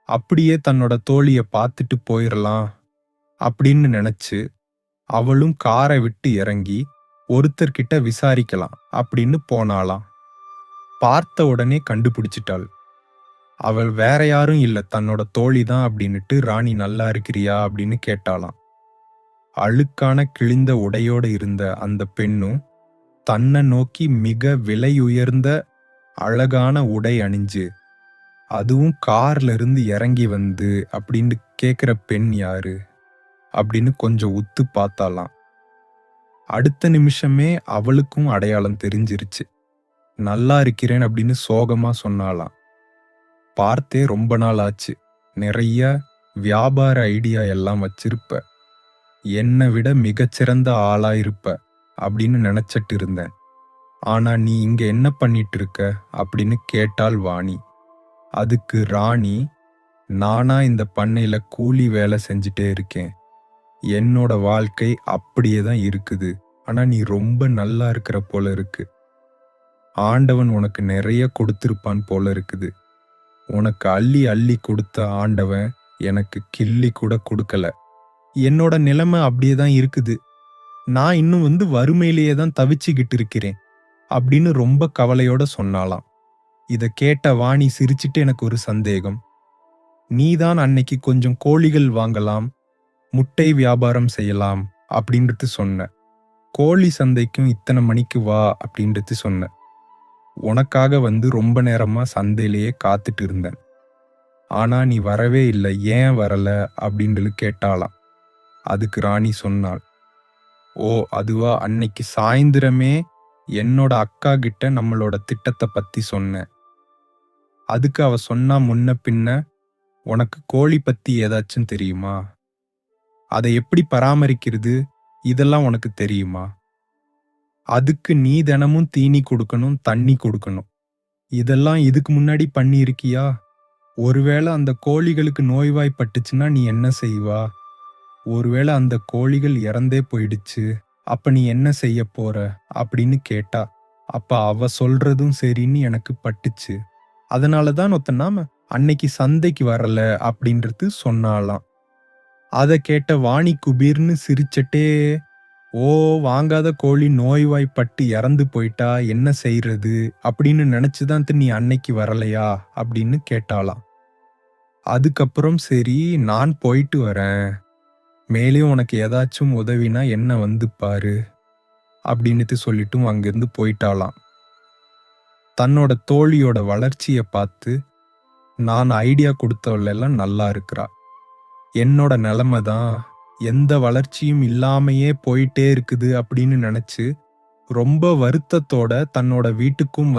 அப்படியே தன்னோட தோழிய பார்த்துட்டு போயிடலாம் அப்படின்னு நினைச்சு அவளும் காரை விட்டு இறங்கி ஒருத்தர்கிட்ட விசாரிக்கலாம் அப்படின்னு போனாளாம். பார்த்த உடனே கண்டுபிடிச்சிட்டாள். அவள் வேற யாரும் இல்ல, தன்னோட தோழி தான் அப்படின்னுட்டு ராணி நல்லா இருக்கிறியா அப்படின்னு கேட்டாளாம். அழுக்கான கிழிந்த உடையோட இருந்த அந்த பெண்ணும் தன்னை நோக்கி மிக விலை உயர்ந்த அழகான உடை அணிஞ்சு, அதுவும் கார்ல இருந்து இறங்கி வந்து அப்படின்னு கேக்குற பெண் யாரு அப்படின்னு கொஞ்சம் உத்து பார்த்தாலாம். அடுத்த நிமிஷமே அவளுக்கும் அடையாளம் தெரிஞ்சிருச்சு. நல்லா இருக்கிறேன் அப்படின்னு சோகமா சொன்னாலாம். பார்த்தே ரொம்ப நாள் ஆச்சு, நிறைய வியாபார ஐடியா எல்லாம் வச்சிருப்ப, என்னை விட மிகச்சிறந்த ஆளா இருப்ப அப்படின்னு நினைச்சிட்டு இருந்தேன். ஆனா நீ இங்க என்ன பண்ணிட்டு இருக்க அப்படின்னு கேட்டாள் வாணி. அதுக்கு ராணி, நானா இந்த பண்ணையில கூலி வேலை செஞ்சுட்டே இருக்கேன், என்னோட வாழ்க்கை அப்படியே தான் இருக்குது. ஆனா நீ ரொம்ப நல்லா இருக்கிற போல இருக்கு, ஆண்டவன் உனக்கு நிறைய கொடுத்திருப்பான் போல இருக்குது, உனக்கு அள்ளி அள்ளி கொடுத்த ஆண்டவன் எனக்கு கிள்ளி கூட கொடுக்கல. என்னோட நிலைமை அப்படியே தான் இருக்குது. நான் இன்னும் வறுமையிலேயே தான் தவிச்சுக்கிட்டு இருக்கிறேன் அப்படின்னு ரொம்ப கவலையோட சொன்னாளாம். இத கேட்ட வாணி சிரிச்சிட்டு எனக்கு ஒரு சந்தேகம். நீதான் அன்னைக்கு கொஞ்சம் கோழிகள் வாங்கலாம், முட்டை வியாபாரம் செய்யலாம் அப்படின்றது சொன்ன. கோழி சந்தைக்கும் இத்தனை மணிக்கு வா அப்படின்றது சொன்ன. உனக்காக ரொம்ப நேரமா சந்தையிலேயே காத்துட்டு இருந்தேன். ஆனா நீ வரவே இல்லை, ஏன் வரல அப்படின்னு கேட்டாளாம். அதுக்கு ராணி சொன்னாள், ஓ அதுவா, அன்னைக்கு சாயந்திரமே என்னோட அக்கா கிட்ட நம்மளோட திட்டத்தை பத்தி சொன்னேன். அதுக்கு அவ சொன்னா, முன்ன பின்ன உனக்கு கோழி பத்தி ஏதாச்சும் தெரியுமா? அதை எப்படி பராமரிக்கிறது இதெல்லாம் உனக்கு தெரியுமா? அதுக்கு நீ தினமும் தீனி கொடுக்கணும், தண்ணி கொடுக்கணும். இதெல்லாம் இதுக்கு முன்னாடி பண்ணி இருக்கியா? ஒருவேளை அந்த கோழிகளுக்கு நோய்வாய்ப்பட்டுச்சுன்னா நீ என்ன செய்வா? ஒருவேளை அந்த கோழிகள் இறந்தே போயிடுச்சு, அப்ப நீ என்ன செய்ய போற அப்படின்னு கேட்டா. அப்ப அவ சொல்றதும் சரின்னு எனக்கு பட்டுச்சு. அதனாலதான் நாம அன்னைக்கு சந்தைக்கு வரல அப்படின்றது சொன்னாலாம். அத கேட்ட வாணி குபீர்னு சிரிச்சட்டே, ஓ வாங்காத கோழி நோய்வாய்ப்பட்டு இறந்து போயிட்டா என்ன செய்யறது அப்படின்னு நினைச்சுதான் நீ அன்னைக்கு வரலையா அப்படின்னு கேட்டாளாம். அதுக்கப்புறம் சரி நான் போயிட்டு வரேன், மேலேயும் உனக்கு ஏதாச்சும் உதவினா என்ன பாரு அப்படின்னு சொல்லிட்டும் அங்கிருந்து போயிட்டாளாம். தன்னோட தோழியோட வளர்ச்சியை பார்த்து, நான் ஐடியா கொடுத்தவளெல்லாம் நல்லா இருக்கிறா, என்னோட நிலைமை தான் எந்த வளர்ச்சியும் இல்லாமையே போயிட்டே இருக்குது அப்படின்னு நினைச்சு ரொம்ப வருத்தத்தோட தன்னோட வீட்டுக்கும்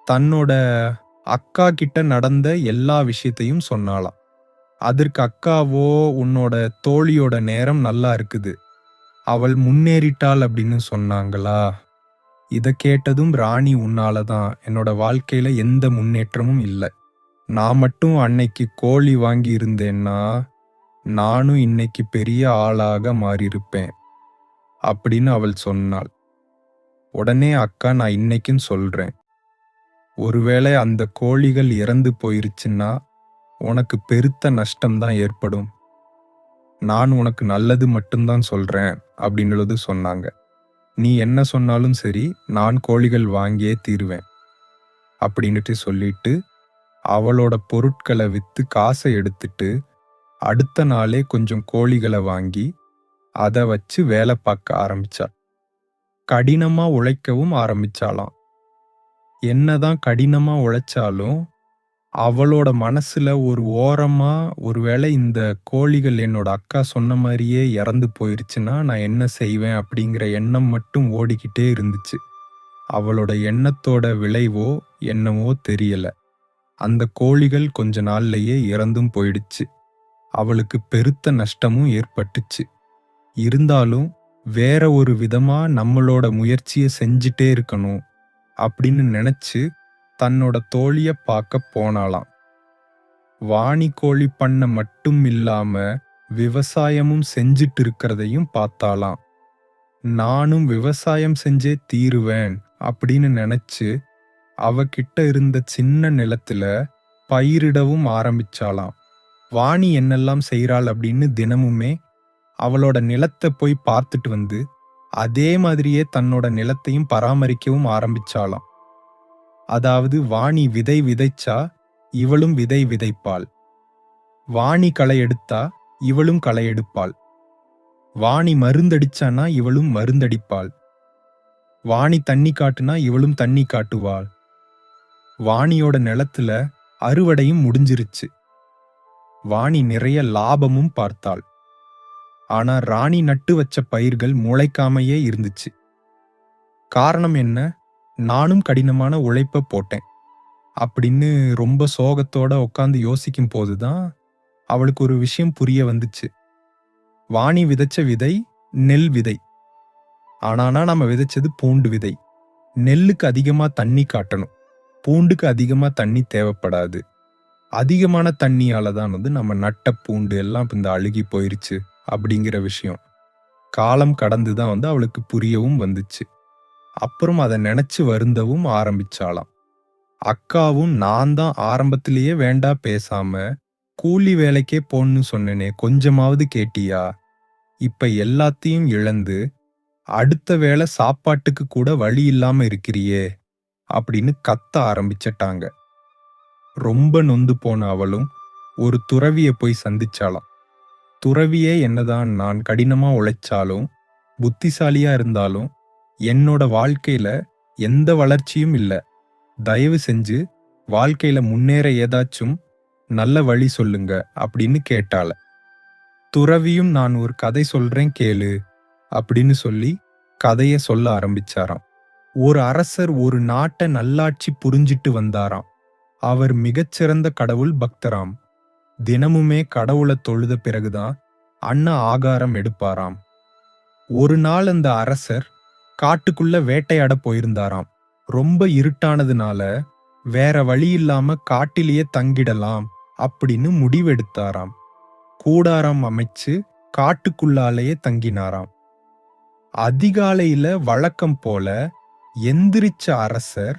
தன்னோட அக்கா கிட்ட நடந்த எல்லா விஷயத்தையும் சொன்னாளாம். அதற்கு அக்காவோ, உன்னோட தோழியோட நேரம் நல்லா இருக்குது, அவள் முன்னேறிட்டாள் அப்படின்னு சொன்னாங்களா? இத கேட்டதும் ராணி, உன்னாலதான் என்னோட வாழ்க்கையில எந்த முன்னேற்றமும் இல்லை. நான் மட்டும் அன்னைக்கு கோழி வாங்கி இருந்தேன்னா நானும் இன்னைக்கு பெரிய ஆளாக மாறியிருப்பேன் அப்படின்னு அவள் சொன்னாள். உடனே அக்கா, நான் இன்னைக்கும் சொல்றேன், ஒருவேளை அந்த கோழிகள் இறந்து போயிருச்சுன்னா உனக்கு பெருத்த நஷ்டம்தான் ஏற்படும். நான் உனக்கு நல்லது மட்டும்தான் சொல்றேன் அப்படின்னு சொன்னாங்க. நீ என்ன சொன்னாலும் சரி, நான் கோழிகள் வாங்கியே தீருவேன் அப்படின்னுட்டு சொல்லிட்டு அவளோட பொருட்களை வித்து காசை எடுத்துட்டு அடுத்த நாளே கொஞ்சம் கோழிகளை வாங்கி அதை வச்சு வேலை பார்க்க ஆரம்பிச்சாள். கடினமா உழைக்கவும் ஆரம்பிச்சாளாம். என்னதான் கடினமா உழைச்சாலும் அவளோட மனசுல ஒரு ஓரமா, ஒருவேளை இந்த கோழிகள் என்னோட அக்கா சொன்ன மாதிரியே இறந்து போயிருச்சுன்னா நான் என்ன செய்வேன் அப்படிங்கிற எண்ணம் மட்டும் ஓடிக்கிட்டே இருந்துச்சு. அவளோட எண்ணத்தோட விளைவோ என்னவோ தெரியல, அந்த கோழிகள் கொஞ்ச நாள்லயே இறந்தும் போயிடுச்சு. அவளுக்கு பெருத்த நஷ்டமும் ஏற்பட்டுச்சு. இருந்தாலும் வேற ஒரு விதமா நம்மளோட முயற்சியை செஞ்சிட்டே இருக்கணும் அப்படின்னு நினைச்சு தன்னோட தோழிய பார்க்க போனாளாம். வாணி கோழி பண்ண மட்டும் இல்லாம விவசாயமும் செஞ்சிட்டு இருக்கிறதையும் பார்த்தாளாம். நானும் விவசாயம் செஞ்சே தீருவேன் அப்படின்னு நினைச்சு அவகிட்ட இருந்த சின்ன நிலத்துல பயிரிடவும் ஆரம்பிச்சாளாம். வாணி என்னெல்லாம் செய்றாள் அப்படின்னு தினமுமே அவளோட நிலத்தை போய் பார்த்துட்டு அதே மாதிரியே தன்னோட நிலத்தையும் பராமரிக்கவும் ஆரம்பிச்சாளாம். அதாவது வாணி விதை விதைச்சா இவளும் விதை விதைப்பாள், வாணி களை எடுத்தா இவளும் களை எடுப்பாள், வாணி மருந்தடிச்சானா இவளும் மருந்தடிப்பாள், வாணி தண்ணி காட்டுனா இவளும் தண்ணி காட்டுவாள். வாணியோட நிலத்துல அறுவடையும் முடிஞ்சிருச்சு. வாணி நிறைய லாபமும் பார்த்தாள். ஆனா ராணி நட்டு வச்ச பயிர்கள் முளைக்காமையே இருந்துச்சு. காரணம் என்ன? நானும் கடினமான உழைப்ப போட்டேன் அப்படின்னு ரொம்ப சோகத்தோட உட்காந்து யோசிக்கும் போதுதான் அவளுக்கு ஒரு விஷயம் புரிய வந்துச்சு. வாணி விதைச்ச விதை நெல் விதை, ஆனானா நம்ம விதைச்சது பூண்டு விதை. நெல்லுக்கு அதிகமா தண்ணி காட்டணும், பூண்டுக்கு அதிகமா தண்ணி தேவைப்படாது. அதிகமான தண்ணியால தான் நம்ம நட்ட பூண்டு எல்லாம் இந்த அழுகி போயிருச்சு அப்படிங்கிற விஷயம் காலம் கடந்துதான் அவளுக்கு புரியவும் வந்துச்சு. அப்புறம் அதை நினைச்சு வருந்தவும் ஆரம்பிச்சாளாம். அக்காவும் நான் தான் ஆரம்பத்திலேயே வேண்டா பேசாம கூலி வேலைக்கே போன்னு சொன்னேனே, கொஞ்சமாவது கேட்டியா? இப்ப எல்லாத்தையும் இழந்து அடுத்த வேளை சாப்பாட்டுக்கு கூட வழி இல்லாம இருக்கிறியே அப்படின்னு கத்த ஆரம்பிச்சிட்டாங்க. ரொம்ப நொந்து போன அவளும் ஒரு துறவிய போய் சந்திச்சாளாம். துறவியே என்னதான் நான் கடினமா உழைச்சாலும் புத்திசாலியா இருந்தாலும் என்னோட வாழ்க்கையில எந்த வளர்ச்சியும் இல்ல. தயவு செஞ்சு வாழ்க்கையில முன்னேற ஏதாச்சும் நல்ல வழி சொல்லுங்க அப்படின்னு கேட்டாள. துறவியும் நான் ஒரு கதை சொல்றேன் கேளு அப்படின்னு சொல்லி கதைய சொல்ல ஆரம்பிச்சாராம். ஒரு அரசர் ஒரு நாட்டை நல்லாட்சி புரிஞ்சிட்டு வந்தாராம். அவர் மிகச்சிறந்த கடவுள் பக்தராம். தினமுமே கடவுளை தொழுத பிறகுதான் ஆகாரம் எடுப்பாராம். ஒரு நாள் அந்த அரசர் காட்டுக்குள்ள வேட்டையாட போயிருந்தாராம். ரொம்ப இருட்டானதுனால வேற வழி இல்லாம காட்டிலேயே தங்கிடலாம் அப்படின்னு முடிவெடுத்தாராம். கூடாரம் அமைச்சு காட்டுக்குள்ளாலேயே தங்கினாராம். அதிகாலையில வழக்கம் போல எந்திரிச்ச அரசர்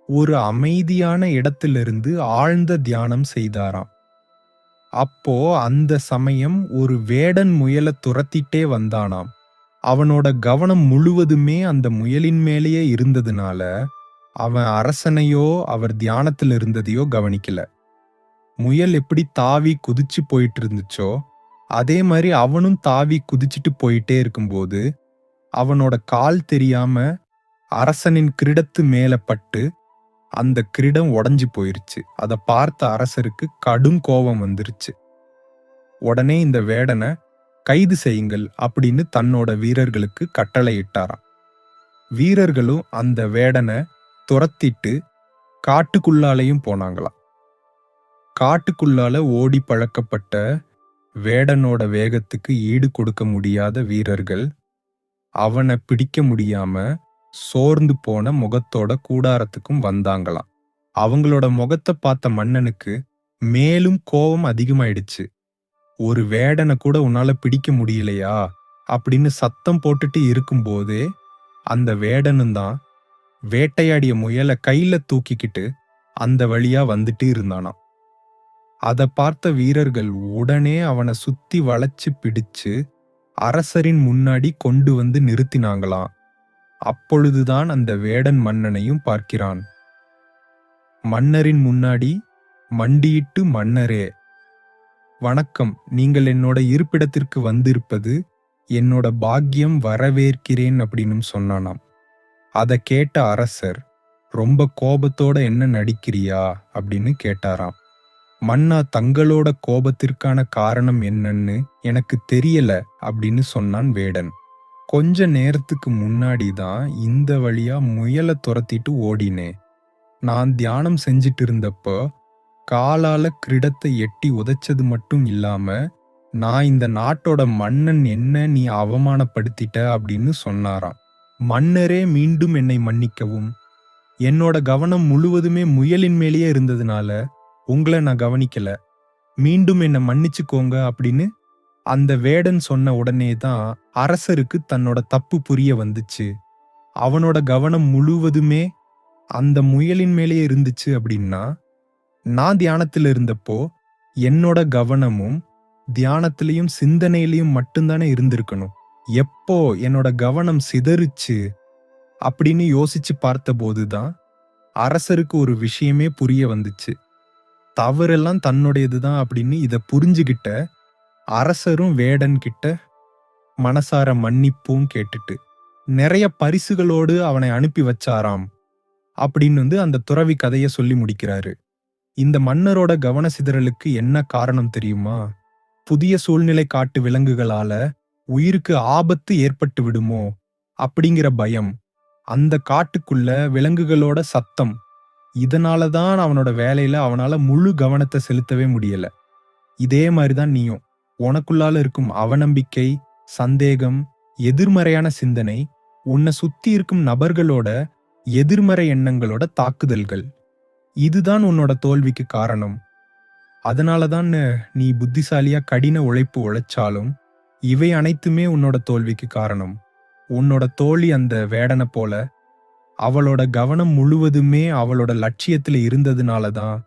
ஒரு அமைதியான இடத்திலிருந்து ஆழ்ந்த தியானம் செய்தாராம். அப்போ அந்த சமயம் ஒரு வேடன் முயலை துரத்திட்டே வந்தானாம். அவனோட கவனம் முழுவதுமே அந்த முயலின் மேலேயே இருந்ததுனால அவன் அரசனையோ அவர் தியானத்தில் இருந்ததையோ கவனிக்கல. முயல் எப்படி தாவி குதிச்சு போயிட்டு இருந்துச்சோ அதே மாதிரி அவனும் தாவி குதிச்சுட்டு போயிட்டே இருக்கும்போது அவனோட கால் தெரியாம அரசனின் கிரீடத்து மேல பட்டு அந்த கிரீடம் உடைஞ்சு போயிருச்சு. அதை பார்த்த அரசருக்கு கடும் கோபம் வந்துருச்சு. உடனே இந்த வேடனை கைது செய்யுங்கள் அப்படின்னு தன்னோட வீரர்களுக்கு கட்டளையிட்டாராம். வீரர்களும் அந்த வேடனை துரத்திட்டு காட்டுக்குள்ளாலையும் போனாங்களாம். காட்டுக்குள்ளால ஓடி பழக்கப்பட்ட வேடனோட வேகத்துக்கு ஈடு கொடுக்க முடியாத வீரர்கள் அவனை பிடிக்க முடியாம சோர்ந்து போன முகத்தோட கூடாரத்துக்கும் வந்தாங்களாம். அவங்களோட முகத்தை பார்த்த மன்னனுக்கு மேலும் கோபம் அதிகமாயிடுச்சு. ஒரு வேடனை கூட உன்னால பிடிக்க முடியலையா அப்படின்னு சத்தம் போட்டுட்டு இருக்கும்போதே அந்த வேடனும் தான் வேட்டையாடிய முயலை கையில தூக்கிக்கிட்டு அந்த வழியா வந்துட்டு இருந்தானாம். அதை பார்த்த வீரர்கள் உடனே அவனை சுத்தி வளைச்சு பிடிச்சு அரசரின் முன்னாடி கொண்டு வந்து நிறுத்தினாங்களாம். அப்பொழுதுதான் அந்த வேடன் மன்னனையும் பார்க்கிறான். மன்னரின் முன்னாடி மண்டியிட்டு, மன்னரே வணக்கம், நீங்கள் என்னோட இருப்பிடத்திற்கு வந்திருப்பது என்னோட பாக்கியம், வரவேற்கிறேன் அப்படின்னு சொன்னானாம். அதை கேட்ட அரசர் ரொம்ப கோபத்தோட என்ன நடிக்கிறியா அப்படின்னு கேட்டாராம். மன்னா, தங்களோட கோபத்திற்கான காரணம் என்னன்னு எனக்கு தெரியல அப்படின்னு சொன்னான் வேடன். கொஞ்ச நேரத்துக்கு முன்னாடி தான் இந்த வழியா முயலை துரத்திட்டு ஓடினேன். நான் தியானம் செஞ்சிட்டு இருந்தப்போ காலால கிரீடத்தை எட்டி உதைச்சது மட்டும் இல்லாம நான் இந்த நாட்டோட மன்னன் என்ன நீ அவமானப்படுத்திட்ட அப்படின்னு சொன்னாராம். மன்னரே, மீண்டும் என்னை மன்னிக்கவும். என்னோட கவனம் முழுவதுமே முயலின் மேலேயே இருந்ததுனால உங்களை நான் கவனிக்கல. மீண்டும் என்னை மன்னிச்சுக்கோங்க அப்படின்னு அந்த வேடன் சொன்ன உடனே தான் அரசருக்கு தன்னோட தப்பு புரிய வந்துச்சு. அவனோட கவனம் முழுவதுமே அந்த முயலின் மேலேயே இருந்துச்சு. அப்படின்னா நான் தியானத்தில் இருந்தப்போ என்னோட கவனமும் தியானத்திலையும் சிந்தனையிலையும் மட்டும்தானே இருந்திருக்கணும். எப்போ என்னோட கவனம் சிதறுச்சு அப்படின்னு யோசிச்சு பார்த்த போதுதான் அரசருக்கு ஒரு விஷயமே புரிய வந்துச்சு. தவறெல்லாம் தன்னுடையதுதான் அப்படின்னு இதை புரிஞ்சுகிட்ட அரசரும் வேடன் கிட்ட மனசார மன்னிப்பும் கேட்டுட்டு நிறைய பரிசுகளோடு அவனை அனுப்பி வச்சாராம் அப்படின்னு அந்த துறவி கதையை சொல்லி முடிக்கிறாரு. இந்த மன்னரோட கவன சிதறலுக்கு என்ன காரணம் தெரியுமா? புதிய சூழ்நிலை காட்டு விலங்குகளால உயிருக்கு ஆபத்து ஏற்பட்டு விடுமோ அப்படிங்கிற பயம், அந்த காட்டுக்குள்ள விலங்குகளோட சத்தம், இதனாலதான் அவனோட வேலையில அவனால முழு கவனத்தை செலுத்தவே முடியல. இதே மாதிரிதான் நீயும். உனக்குள்ளால இருக்கும் அவநம்பிக்கை, சந்தேகம், எதிர்மறையான சிந்தனை, உன்னை சுத்தி இருக்கும் நபர்களோட எதிர்மறை எண்ணங்களோட தாக்குதல்கள், இதுதான் உன்னோட தோல்விக்கு காரணம். அதனாலதான் நீ புத்திசாலியா கடின உழைப்பு உழைச்சாலும் இவை அனைத்துமே உன்னோட தோல்விக்கு காரணம். உன்னோட தோழி அந்த வேடனை போல அவளோட கவனம் முழுவதுமே அவளோட லட்சியத்துல இருந்ததுனால தான்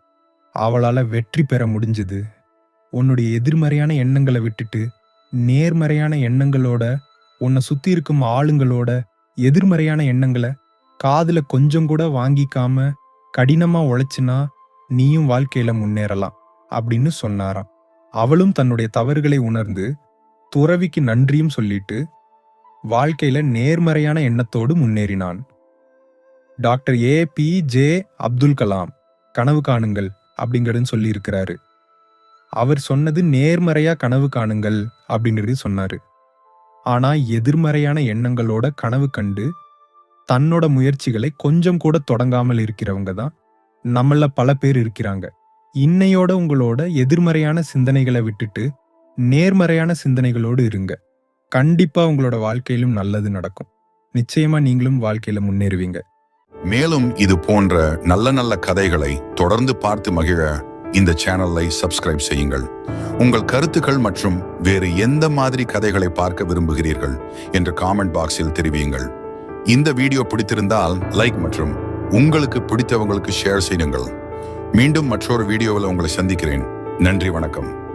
அவளால வெற்றி பெற முடிஞ்சது. உன்னுடைய எதிர்மறையான எண்ணங்களை விட்டுட்டு நேர்மறையான எண்ணங்களோட உன்னை சுத்தி இருக்கும் ஆளுங்களோட எதிர்மறையான எண்ணங்களை காதுல கொஞ்சம் கூட வாங்கிக்காம கடினமா உழைச்சினா நீயும் வாழ்க்கையில முன்னேறலாம் அப்படின்னு சொன்னாராம். அவளும் தன்னுடைய தவறுகளை உணர்ந்து துறவிக்கு நன்றியும் சொல்லிட்டு வாழ்க்கையில நேர்மறையான எண்ணத்தோடு முன்னேறினான். Doctor APJ. அப்துல் கலாம் கனவு காணுங்கள் அப்படிங்கறதுன்னு சொல்லி இருக்கிறாரு. அவர் சொன்னது நேர்மறையா கனவு காணுங்கள் அப்படிங்கிறது சொன்னாரு. ஆனா எதிர்மறையான எண்ணங்களோட கனவு கண்டு தன்னோட முயற்சிகளை கொஞ்சம் கூட தொடங்காமல் இருக்கிறவங்க தான் நம்மள பல பேர் இருக்கிறாங்க. இன்னையோட உங்களோட எதிர்மறையான சிந்தனைகளை விட்டுட்டு நேர்மறையான சிந்தனைகளோடு இருங்க. கண்டிப்பா உங்களோட வாழ்க்கையிலும் நல்லது நடக்கும். நிச்சயமா நீங்களும் வாழ்க்கையில முன்னேறுவீங்க. மேலும் இது போன்ற நல்ல நல்ல கதைகளை தொடர்ந்து பார்த்து மகிழ இந்த சேனலை சப்ஸ்கிரைப் செய்யுங்கள். உங்கள் கருத்துக்கள் மற்றும் வேறு எந்த மாதிரி கதைகளை பார்க்க விரும்புகிறீர்கள் என்று காமெண்ட் பாக்ஸில் தெரிவியுங்கள். இந்த வீடியோ பிடித்திருந்தால் லைக் மற்றும் உங்களுக்கு பிடித்தவங்களுக்கு ஷேர் செய்யுங்கள். மீண்டும் மற்றொரு வீடியோவில் உங்களை சந்திக்கிறேன். நன்றி, வணக்கம்.